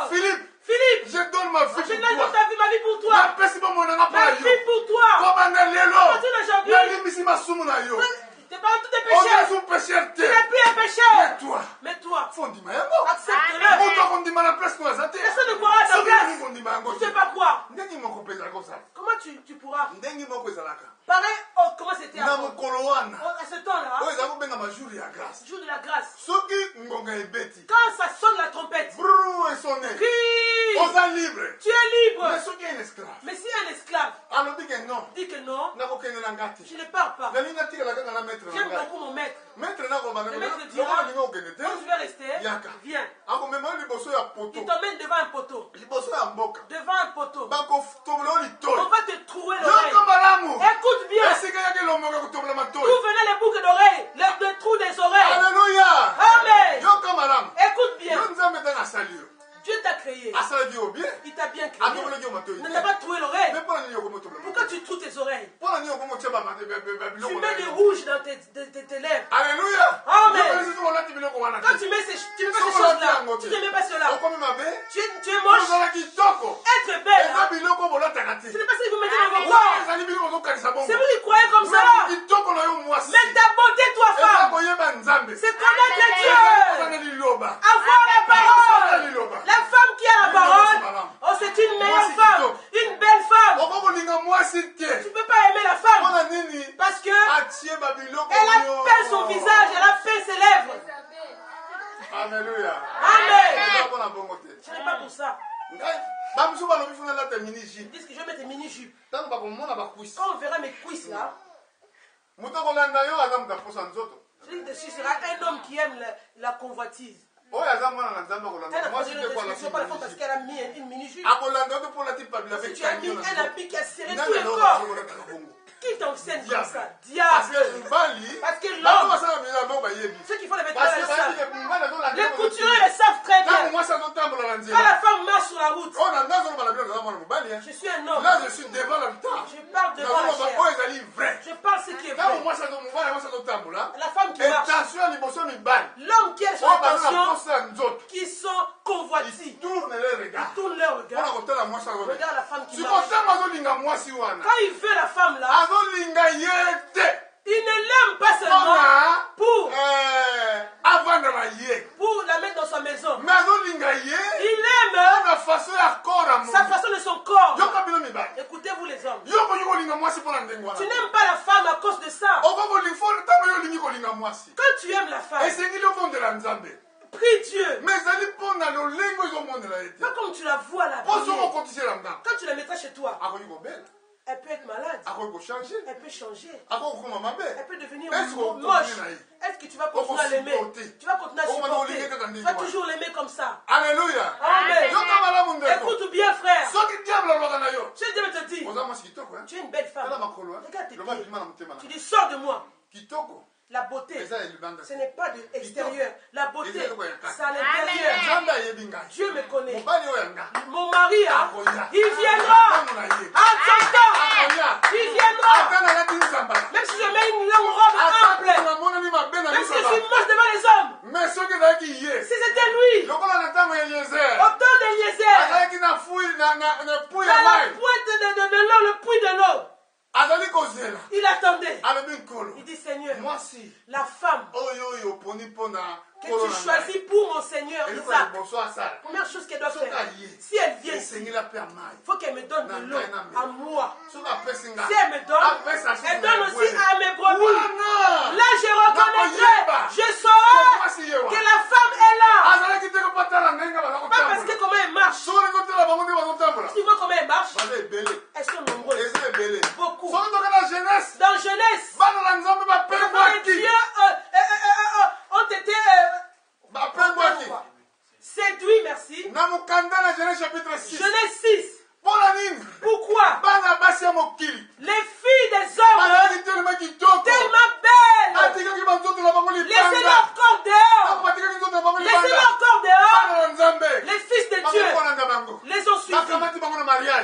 Philippe, Philippe, je donne ma vie je pour donne toi. ma vie pour toi. Ma vie pour toi. Comme un lélo. Aujourd'hui, tes parents, tous tes péchés. Tu n'es plus un pécheur. Mais toi, accepte-le. Personne ne croira à ta place. Tu ne sais pas quoi. Comment tu pourras? Pareil, comment c'était avant? À ce temps-là, jour de la grâce. Quand ça sonne la trompette, crie. Tu es libre. Mais si un esclave dit que non, je ne pars pas. J'aime beaucoup mon maître. Le maître dira, quand tu veux rester, viens. Il t'emmène devant un poteau. Devant un poteau. On va te trouer l'oreille. Écoute bien. D'où venaient les boucles d'oreilles, le trou des oreilles. Alléluia. Amen. Écoute bien. Dieu t'a créé. Il t'a bien créé. Il ne t'a pas troué l'oreille. Pourquoi tu trouves tes oreilles? Tu mets des rouges dans tes lèvres. Alléluia. Amen. Quand tu mets ces choses-là, tu ne mets pas cela. Tu es moche. Être belle. Ce n'est pas ça que vous mettez dans vos corps. C'est vous qui croyez comme ça. Mais ta beauté, toi, femme, c'est connaître Dieu. Avoir la parole. La femme qui a la parole, oh, c'est une meilleure femme, une belle femme. Tu ne peux pas aimer la femme parce que elle a peint son visage, elle a peint ses lèvres. Alléluia. Amen. Ce n'est pas pour ça. Ils disent que je vais mettre des mini-jupes. Quand on verra mes cuisses là, je dis que ce sera un homme qui aime la convoitise. Elle n'a pas la femme parce qu'elle a mis une mini-jupe. Si tu as mis un habit qui a serré tout le corps, qui t'enseigne comme ça? Diable. Parce que l'homme, ceux qui font les vêtements, ils savent. Les couturiers le savent très bien. Quand la femme marche sur la route, je suis un homme. Là, je suis devant le temps. Je parle devant la chair. Je parle ce qui est vrai. La femme qui marche, l'homme qui a son attention, qui sont convoitis, ils tournent leur regard. Regarde la femme qui marche. Quand il veut la femme là, il ne l'aime pas seulement pour la mettre dans sa maison. Il aime sa façon de son corps. Écoutez-vous les hommes. Tu n'aimes pas la femme à cause de ça. Quand tu aimes la femme, prie Dieu. Pas comme tu la vois là. Quand tu la mettras chez toi, elle peut être malade. Elle peut changer. Elle peut devenir moche. Est-ce que tu vas continuer à l'aimer? Tu vas continuer à supporter. Tu vas toujours l'aimer comme ça. Alléluia. Amen. Écoute bien, frère. Je vais te dire, tu es une belle femme. Regarde tes pieds. Tu dis, sors de moi. La beauté, ce n'est pas de l'extérieur. La beauté, c'est à l'intérieur. Dieu me connaît. Mon mari, il viendra. En son temps, il viendra. Même si je mets une longue robe ample, même si je suis moche devant les hommes, si c'était lui, au temps d'Eliezer, à la pointe de l'eau, le puits de l'eau, il attendait. Il dit, Seigneur, la femme que tu choisis pour mon Seigneur Isaac, première chose qu'elle doit faire, si elle vient ici, il faut qu'elle me donne de l'eau à moi. Si elle me donne, elle donne aussi à mes brebis. Là, je reconnaîtrai, je saurai que la femme est là. Pas parce que comment elle marche. Tu vois comment elle marche? Elles sont nombreuses. Beaucoup. Dans jeunesse, Dieu ont été séduits, merci. Jeunesse 6. Pourquoi? Les filles des hommes tellement belles, laissez leur corps dehors. Laissez leur corps dehors. Les fils de Dieu les ont suivis.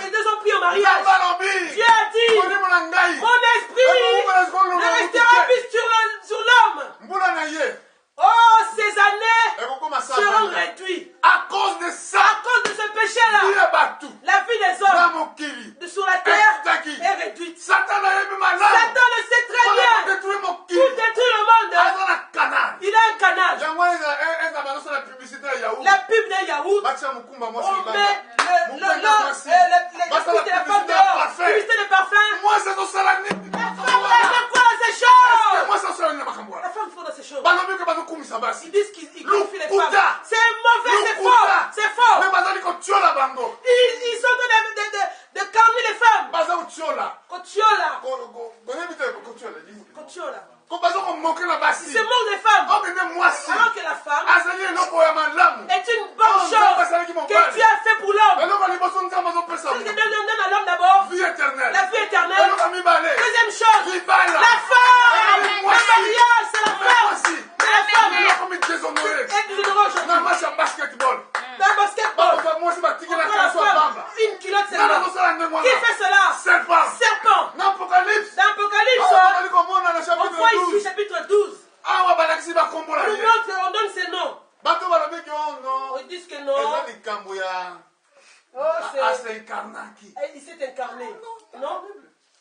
Ils les ont pris au mariage. Dieu a dit, mon esprit ne restera plus sur l'homme. profanage. yango eza bazosala publicité ya yaourt La pub d'un yaourt, batia mokumba mwasi on libanda met mokumba mwasi les basala de la femme publicité ya dehors, parfum publicité de parfum. mwasi azosala nini La femme fait quoi dans ces choses? mwasi azosala nini na makambo La wana femme fait dans ces choses. balobi ke bazokumisa basi Ils disent qu'ils confient les femmes. Lokuta. C'est mauvais, c'est faux. Lokuta. C'est faux. me bazali kotiola bango Ils sont en train de calmer les femmes. baza kotiola Kotiola. koyebi te kotiola Kotiola. ko baza komoke na Ils basi se moquent des femmes. okende mwasi Alors que la femme azali eloko ya malamu est une bonne chose que Dieu a fait pour l'homme. eloko liboso nzambe azopesa Qu'est-ce que Dieu donne à l'homme d'abord? vie éternelle La vie éternelle. eloko mibale Deuxième chose, libala la femme. Le Moi aussi. mariage, c'est la femme. mwasi C'est la femme. eloko midéshonoré Et nous honorons aujourd'hui. na match ya basketball Dans le basketball, bakoza mwasi batikela on prend la kaso ya femme, bamba une culotte nana seulement. azosala ndenge Qui wana fait cela? serpent Serpent. na apocalypse Dans l'Apocalypse, awa tozali komona na on chapitre voit ici 12 chapitre 12. awa balakisi bakombola On nous ye montre, on donne ses noms. bato balobiki o non Ils disent que non. eza likambo ya Oh, c'est... asenkarnaki Il s'est incarné. Non?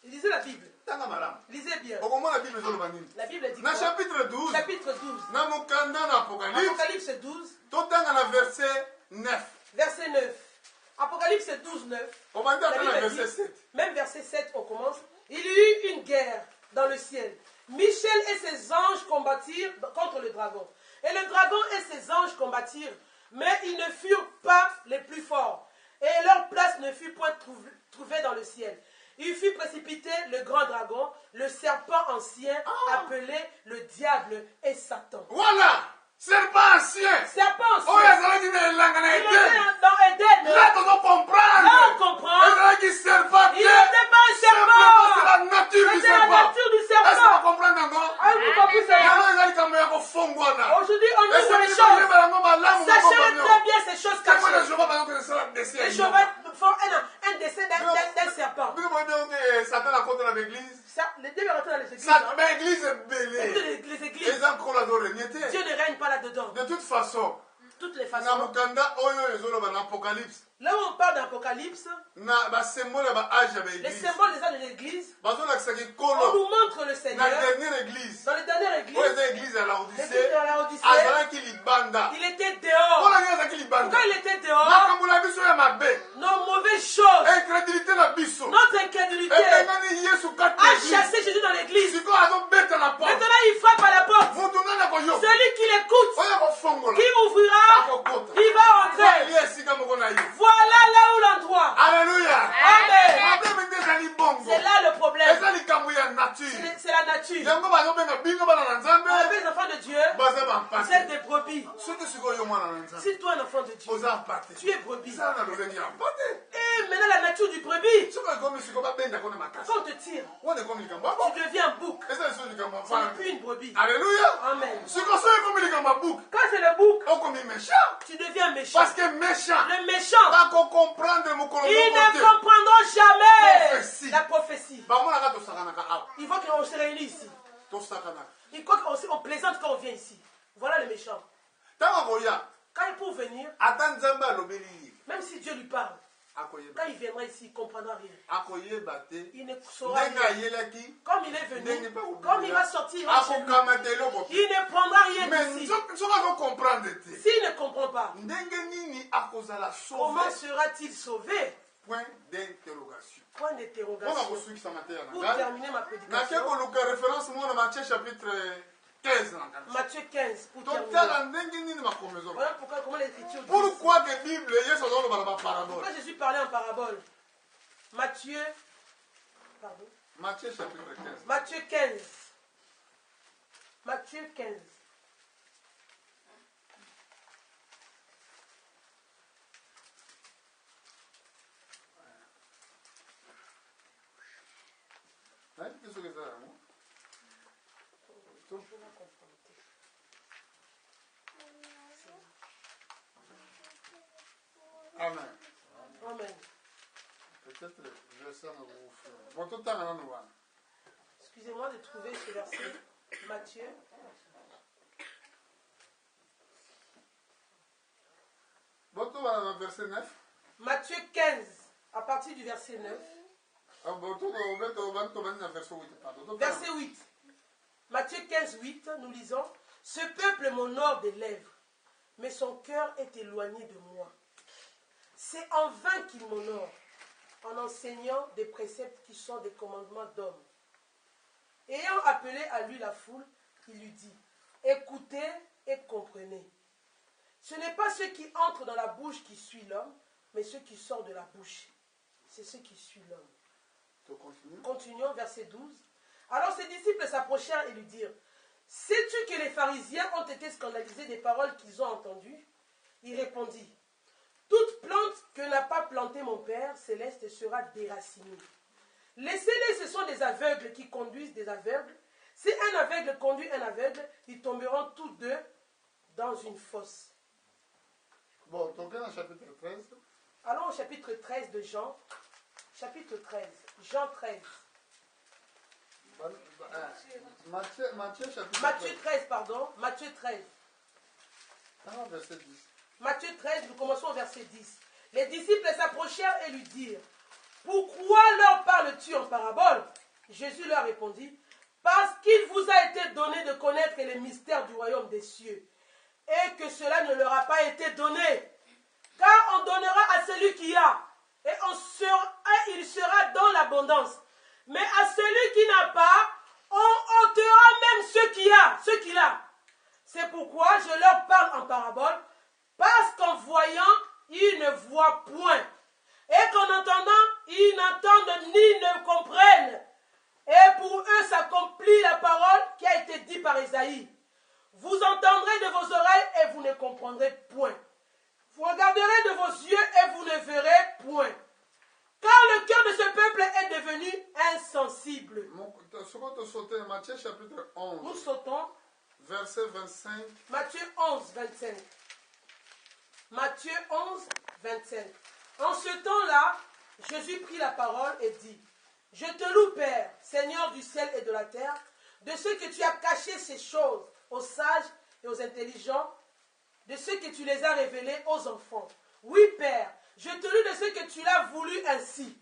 Il lisait la Bible. tanga malamu Lisez bien. okomona bible ezoloba nini La Bible dit na quoi? chapitre 12 Chapitre 12. na mokanda na apocalypse Apocalypse 12, totanga na verset 9 verset 9. Apocalypse 12, 9. obandi La ata na Bible verset dit, 7 même verset 7, on commence. Il y eut une guerre dans le ciel. Michel et ses anges combattirent contre le dragon. Et le dragon et ses anges combattirent, mais ils ne furent pas les plus forts. Et leur place ne fut point trouvée dans le ciel. Il fut précipité le grand dragon, le serpent ancien, appelé le diable et Satan. voilà serpent ancien Serpent ancien. oyo azalaki na elanga na Il eden était dans Éden. là tozokomprendre Là, on comprend. ezalaki serpent Il n'était pas un c'est la serpent. nature du C'était la serpent nature du est-ce que serpent. bacomprendre yango Ah, vous comprenez cela? yango ezali kambo ya kofongwana Aujourd'hui, on ouvre les esoki choses. bayeba yango malamu Sachez très bien ces choses ntango na cachées. jehova bazokesala dessin Les chevaux font un dessin d'un serpent. bino boyebi oke satan akota na baeglise Les deux rentrent dans les églises. Hein. baeglise Les ebele églises. eza nkolo azorenie te Dieu ne règne pas là-dedans. de toute façon Toutes les na façons. mokanda oyo ezoloba na apocalypse Là où on parle d'Apocalypse, na basymbole ya baage ya les baeglise symboles des âges de l'église, bazolakisaki on nkolo nous montre le na Seigneur. dernière église Dans les dernières oyo églises, eza église ya l'église laodicée de la Laodicée, azalaki libanda il était dehors. mpona nini azalaki libanda Quand il était dehors, makambo na biso ya mabe nos mauvaises choses, incrédulité na biso notre incrédulité, ebengani yesu kati a na église chassé Jésus dans l'église. sikoyo azobeta na porte Maintenant, il frappe à la porte. moto nani akoyoka Celui qui l'écoute, oyo akofongola qui ouvrira, akokota il va entrer. eli esika moko na ye Voilà là où l'endroit. alleluya Amen. problème nde ezali bongo C'est là le problème. eza likambo ya nature C'est la nature. yango bazobenga bino bana na nzambe Les enfants de Dieu, baza vous bampate êtes des brebis. soki sikoyo yo mwana na nzambe Si toi, un enfant de Dieu, oza apate tu es brebis. eza na lolenge ya mpate Et maintenant, la nature du brebis, soki ekomi siko babendako na makasi quand on te tire, wana ekomi likambo abo tu deviens un bouc. eza lisusu likambo Tu n'es afana plus une brebis. alleluya Amen. siko so ekomi likambo abuka Quand c'est le bouc, okomi méchant tu deviens méchant. parce que méchant Le méchant, bakocomprendre mokolo ils moko ne te comprendront jamais Prophétie. la prophétie. bamonaka tosakanaka awa Il faut qu'on se réunisse ici. tosakanaka Il faut qu'on plaisante quand on vient ici. Voilà le méchant. ntango akoya Quand il peut venir, ata nzambe alobeli ye même si Dieu lui parle, akoyeba quand il viendra ici, il ne comprendra rien. akoyeba te Il ne saura ndenge rien. ayelaki Comme il est ndenge venu, mpe comme il va sortir, il va chez lui. akokamata eloko te Il ne prendra rien mais d'ici. soki azocomprendre te S'il ne comprend pas, ndenge nini akozala comment sauve sera-t-il sauvé? point d'interrogation Point mpona d'interrogation. kosukisa mateya na Pour ngai terminer ma nake prédication, koluka référence mona matthieu chapitre 15 na kati Matthieu 15, pour totala terminer. ndenge nini makomi ezoba Voilà pourquoi, comment l'écriture dit. pourquoi que bible yesu azoloba na baparabole Pourquoi Jésus parlait en parabole? Matthieu, pardon, matthieu chapitre 15 Matthieu 15. Matthieu 15. nayebi soki eza yango amen Amen. peut-être verset na koufia bon totanga nano wana Excusez-moi de trouver ce verset. Matthieu. bon tobana na verset 9 Matthieu 15, à partir du verset 9. bon tobani na verset 8 pardon Verset 8. Matthieu 15, 8, nous lisons. Ce peuple m'honore des lèvres, mais son cœur est éloigné de moi. C'est en vain qu'il m'honore, en enseignant des préceptes qui sont des commandements d'hommes. Ayant appelé à lui la foule, il lui dit, écoutez et comprenez. Ce n'est pas ce qui entre dans la bouche qui suit l'homme, mais ce qui sort de la bouche. C'est ce qui suit l'homme. Continuons, verset 12. Alors ses disciples s'approchèrent et lui dirent, sais-tu que les pharisiens ont été scandalisés des paroles qu'ils ont entendues? Il répondit, toute plante que n'a pas plantée mon Père céleste sera déracinée. Laissez-les, ce sont des aveugles qui conduisent des aveugles. Si un aveugle conduit un aveugle, ils tomberont tous deux dans une fosse. Bon, donc dans le chapitre 13. Allons au chapitre 13 de Jean. Chapitre 13. Jean 13. Matthieu chapitre Matthieu 13, pardon. Matthieu 13. Ah, verset 10. Matthieu 13, nous commençons au verset 10. Les disciples s'approchèrent et lui dirent, pourquoi leur parles-tu en parabole? Jésus leur répondit, parce qu'il vous a été donné de connaître les mystères du royaume des cieux, et que cela ne leur a pas été donné. Car on donnera à celui qui a, et il sera dans l'abondance. Mais à celui qui n'a pas, on ôtera même ce qu'il a. C'est pourquoi je leur parle en parabole, parce qu'en voyant, ils ne voient point, et qu'en entendant, ils n'entendent ni ne comprennent. Et pour eux s'accomplit la parole qui a été dite par Ésaïe. Vous entendrez de vos oreilles et vous ne comprendrez point. Vous regarderez de vos yeux et vous ne verrez point. Car le cœur de ce peuple est devenu insensible. Matthieu chapitre 11. Nous sautons. Verset 25. Matthieu 11, 25. Matthieu 11, 25. En ce temps-là, Jésus prit la parole et dit, je te loue, Père, Seigneur du ciel et de la terre, de ce que tu as caché ces choses aux sages et aux intelligents, de ce que tu les as révélées aux enfants. Oui, Père, je te loue de ce que tu l'as voulu ainsi.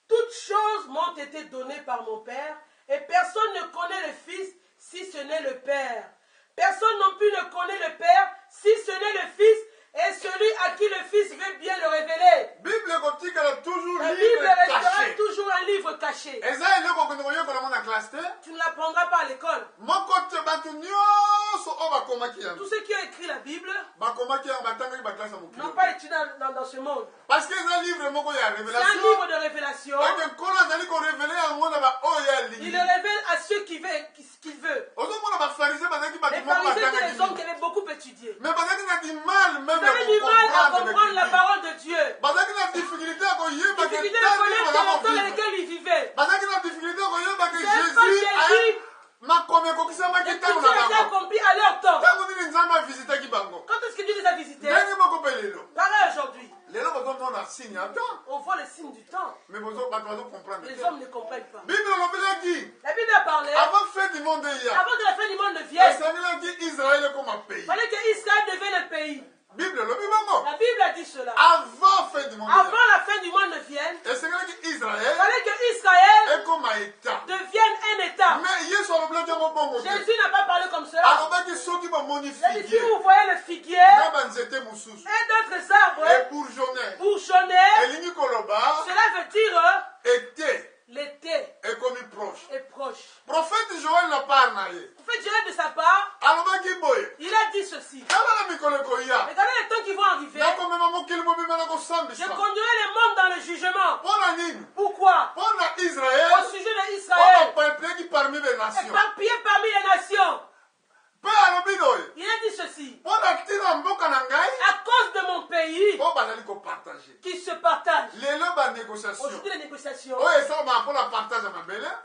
Toutes choses m'ont été données par mon Père, et personne ne connaît le Fils si ce n'est le Père. Personne non plus ne connaît le Père si ce n'est le Fils, et celui à qui le Fils veut bien le révéler. La Bible restera toujours un livre caché. Tu ne l'apprendras pas à l'école. Tous ceux qui ont écrit la Bible n'ont pas étudié dans ce monde. Parce que c'est un livre de révélation. Il le révèle à ceux qu'il veut. Les pharisiens étaient les hommes qui avaient beaucoup étudié. Mais ils avaient du mal à comprendre la parole de Dieu. Difficulté à connaître les temps dans lesquels ils vivaient. Les tout ça a été accompli à leur temps. Quand est-ce que Dieu les a visités? Pareil aujourd'hui. On voit le signe du temps. Les hommes ne comprennent pas. La Bible a parlé. Avant que la fin du monde ne vienne, il fallait que Israël devienne un pays. La Bible a dit cela. Avant la fin du monde ne vienne, il fallait que Israël devienne un État. Jésus n'a pas parlé comme cela. Il a dit, si vous voyez le figuier et d'autres arbres bourgeonner, cela veut dire l'été est proche. Prophète Joël de sa part, il a dit ceci. Regardez les temps qui vont arriver. Je conduirai les mondes dans le jugement. Pourquoi? Au sujet d'Israël, éparpillé parmi les nations. Il a dit ceci. À cause de mon pays qui se partage. Aujourd'hui, les négociations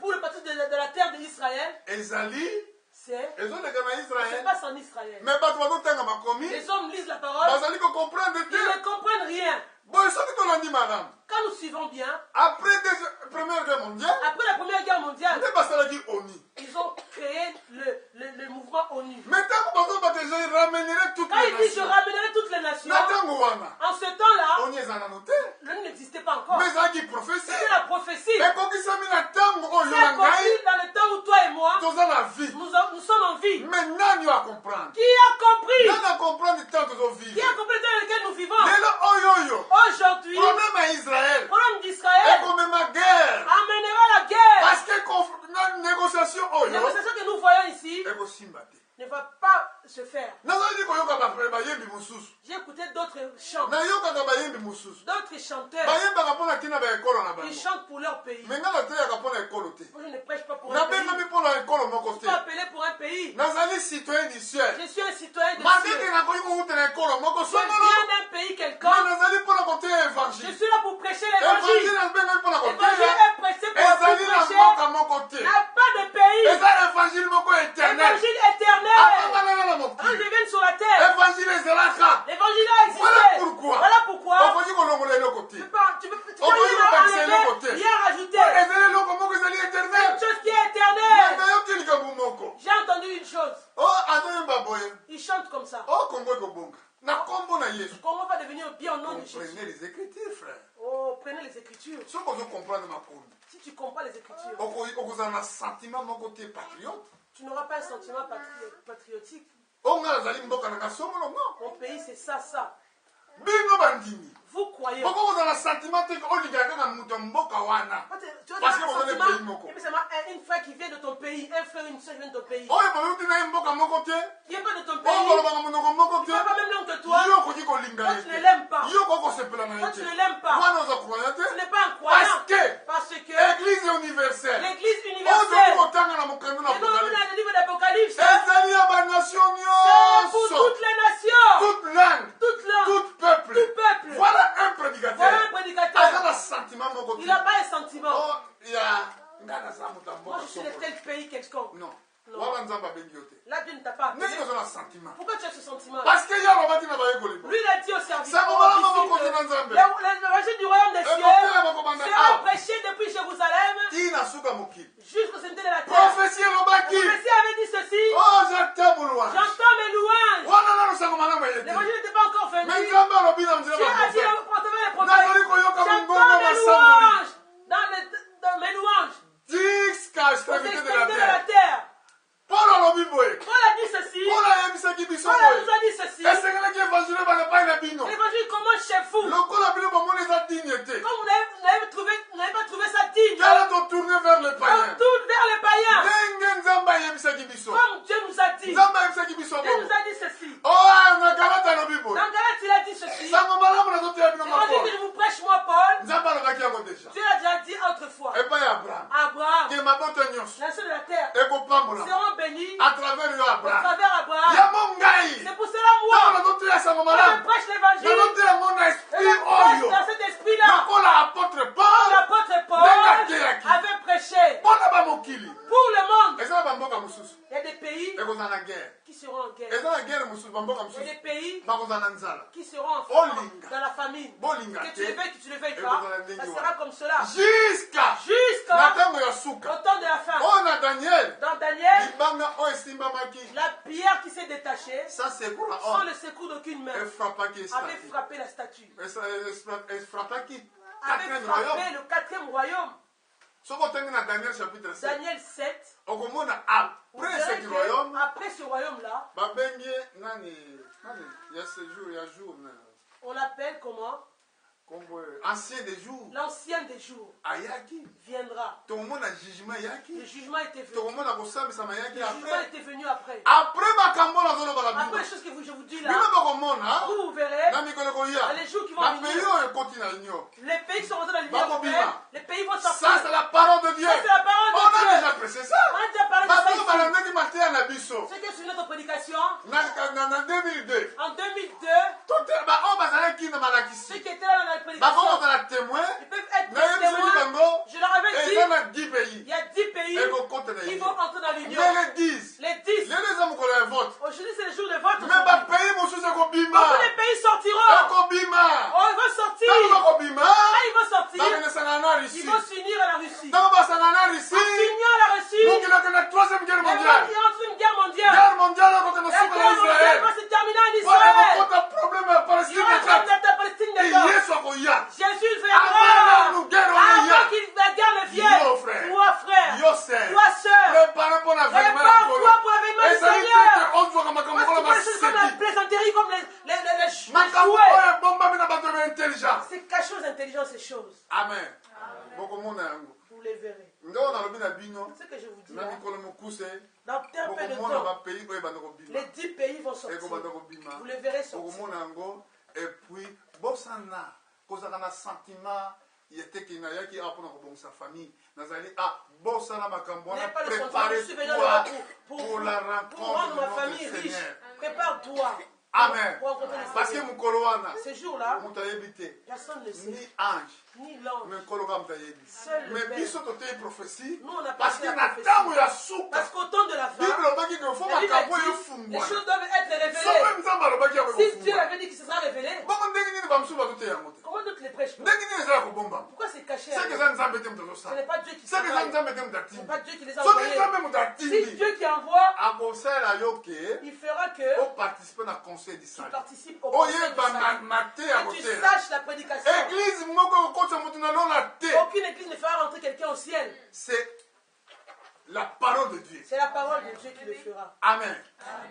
pour le partage de la terre d'Israël, c'est passe en Israël. Les hommes lisent la parole, ils ne comprennent rien. Quand nous suivons bien, après la Première Guerre mondiale, ils ont créé le mouvement ONU. Quand il dit je ramènerai toutes les nations, en ce temps-là, l'ONU n'existait pas encore. C'était la prophétie. C'est accompli dans le temps où toi et moi, moi, Tous dans la vie. nous sommes en vie. Maintenant, nous allons comprendre. Qui a compris? Nous allons comprendre le temps que nous Qui vivons. a compris le temps dans lequel nous vivons? Aujourd'hui, Problème à Israël. le problème Et d'Israël comme ma guerre. amènera la guerre. Parce que la négociation, Les négociations que nous voyons ici est aussi battue. ne va pas se faire. J'ai J'ai écouté d'autres chants, d'autres chanteurs qui chantent pour leur pays. Moi, je ne prêche pas pour un pays. Je suis pas appelé pour un pays. Je suis un citoyen de Dieu. Je viens d'un pays quelconque. Je suis là pour prêcher l'évangile. L'évangile est prêché pour prêcher. N'a pas de pays. L'évangile éternel. Quand je viens sur la terre, l'évangile a existé. Voilà pourquoi. Tu peux enlever, rien rajouter. Une chose qui est éternelle. J'ai entendu une chose. Ils chantent comme ça. Comment va devenir bien au nom de Jésus? Comprenez les Écritures, frère. Oh, prenez les Écritures. Si vous comprenez ma compte, Si tu comprends les Écritures, vous avez un sentiment mon côté patriote. tu n'auras pas un sentiment patriotique. Mon pays, c'est ça, ça. Bingo bandini. Vous croyez. Pourquoi vous avez un sentiment que vous avez Parce que vous avez un sentiment, et puis c'est une frère qui vient de ton pays, un frère, une soeur qui vient de ton pays. Oh, Qui n'est pas de ton pays. oh, Qui ne parle pas même langue que toi. Toi, tu ne l'aimes pas. Toi, tu ne l'aimes pas. Tu n'es pas un croyant. Parce que Église universelle. l'Église Oh, universelle. nous Et nous, on a le livre d'Apocalypse. nation, C'est pour toutes les nations. toute langue, Toute langue. tout peuple. Tout peuple. Voilà un prédicateur. Voilà un prédicateur. Un sentiment, mon côté. Il n'a pas un sentiment. Oh, il y a. Moi, je suis de tel pays quelconque. Non. Non. Non. Là, Dieu ne t'a pas appelé. Un sentiment. Pourquoi tu as ce sentiment? Parce qu'il y a un bâtiment dans les Lui, il a dit au serviteur, Ça va, l'évangile du royaume des cieux sera prêché depuis Jérusalem jusqu'au centre de la terre. Prophétie La prophétie avait dit ceci. Oh, j'entends mon louange. J'entends mes louanges. L'évangile n'était pas encore venu. Dieu a dit pour travers les prophètes. J'entends mes louanges. Dans mes louanges. Jusqu'à Aux l'extrémité extrémités de la terre. Paul a dit ceci. Paul nous a dit ceci. L'évangile commence chez vous. Comme vous n'avez pas trouvé ça digne, on tourne vers les païens. Comme Dieu nous a dit. Dieu nous a dit ceci. Dans Galates, il a dit ceci. L'évangile que je vous prêche, moi, Paul, Dieu l'a déjà dit autrefois. Abraham, la seule de la terre, seront bénis à travers Abraham. C'est pour cela, moi, je prêche l'évangile. Dans Dans cet esprit-là, l'apôtre l'apôtre Paul avait prêché pour le monde. Il y a des pays qui seront en guerre. Il y a des pays qui seront en famine, dans la famine. Que tu le veuilles pas, ça sera comme cela. Jusqu'à Au temps de la fin. Dans Daniel, la pierre qui s'est détachée, sans le secours d'aucune main, avait frappé la statue. Avait frappé le 4e royaume. Daniel 7. Après ce royaume-là, on l'appelle comment? Ancien des jours. L'ancien des jours viendra. Le jugement était venu. Après. Après les choses que je vous dis là, vous verrez les jours qui vont venir. Les pays qui sont rentrés dans l'Union européenne, les pays vont sortir. Ça, c'est la parole de Dieu. Ça, c'est la parole de Dieu. On a déjà prêché ça. On a déjà parlé de ça ici. Ce C'est que sur notre prédication, en 2002, en 2002, ceux qui étaient là dans la prédication, ils peuvent être témoins. Je leur avais dit, il y a 10 pays qui vont entrer dans l'Union. Les 10. Aujourd'hui, c'est le jour de vote. Beaucoup de pays sortiront. Oh, ils vont sortir. Ils vont sortir. Ils vont s'unir à la Russie. En s'unir à la Russie, il y aura une guerre mondiale. La guerre mondiale va se terminer en Israël. Il y aura la Palestine dedans. Jésus viendra. Avant que la guerre ne vienne. Toi, frère. Toi, sœur. makambo d'échouer. oyo ebombami na bato intelligent. C'est caché aux intelligents ces choses. Amen. Bokomona yango. Vous les verrez. Ndeko nalobi na bino Ce que je vous dis na là, mikolo mokuse dans un peu de bokomona temps, bapays oyo ebanda kobima. les 10 pays vont sortir. Ekobanda kobima. Vous les verrez sortir. Bokomona yango et puis bosana kozaka na sentiment yeteki na yaki apo na kobongisa famille nazali bosana makambo wana prépare-toi pour la rencontre de notre Seigneur. Prépare-toi. Amen. Pour rencontrer le Parce que Seigneur. mokolo wana Ce jour-là, moto ayebi te personne ne ni sait, ange ni l'ange. mais nkolo kaka moto ayebi Seul le mais Père. biso toteyi prophétie Nous, on a parce passé que la na prophétie. ntango ya suka Parce qu'au temps de la fin, bible alobaki ke fo la Bible a makambo oyo dit, les efungwana choses doivent être révélées. soki nzambe alobaki yango Si Dieu ekofungwana avait dit que ce sera révélé, bongo ndenge nini bamosusu bazoteya yango te comment d'autres les prêchent pas? ndenge nini ezala kobombama Pourquoi c'est caché à seke eux? eza nzambe te moto Ce azosala n'est pas Dieu qui seke eza travaille. nzambe te moto Ce n'est atindi pas Dieu qui les a soki envoyés. nzambe moto Si atindi Dieu qui envoie, akosalela yo ke il fera que oparticipe na conseil du tu salut participes au conseil du oyeba salut. na te ya Que tu kotela saches la prédication. église moko ekokotisa moto na lola te Aucune église ne fera rentrer quelqu'un au ciel. c'est la parole de Dieu. C'est la parole de Dieu qui le fera. Amen.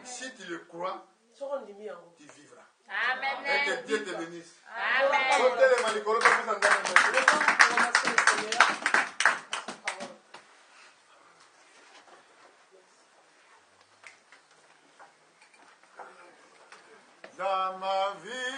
Si tu le crois, Seront mis en haut. tu vivras. Amen. Et que Dieu te bénisse. Amen. Otelema likolo topesa Nzambe merci. Le temps pour remercier le Seigneur. Parole. Dans ma vie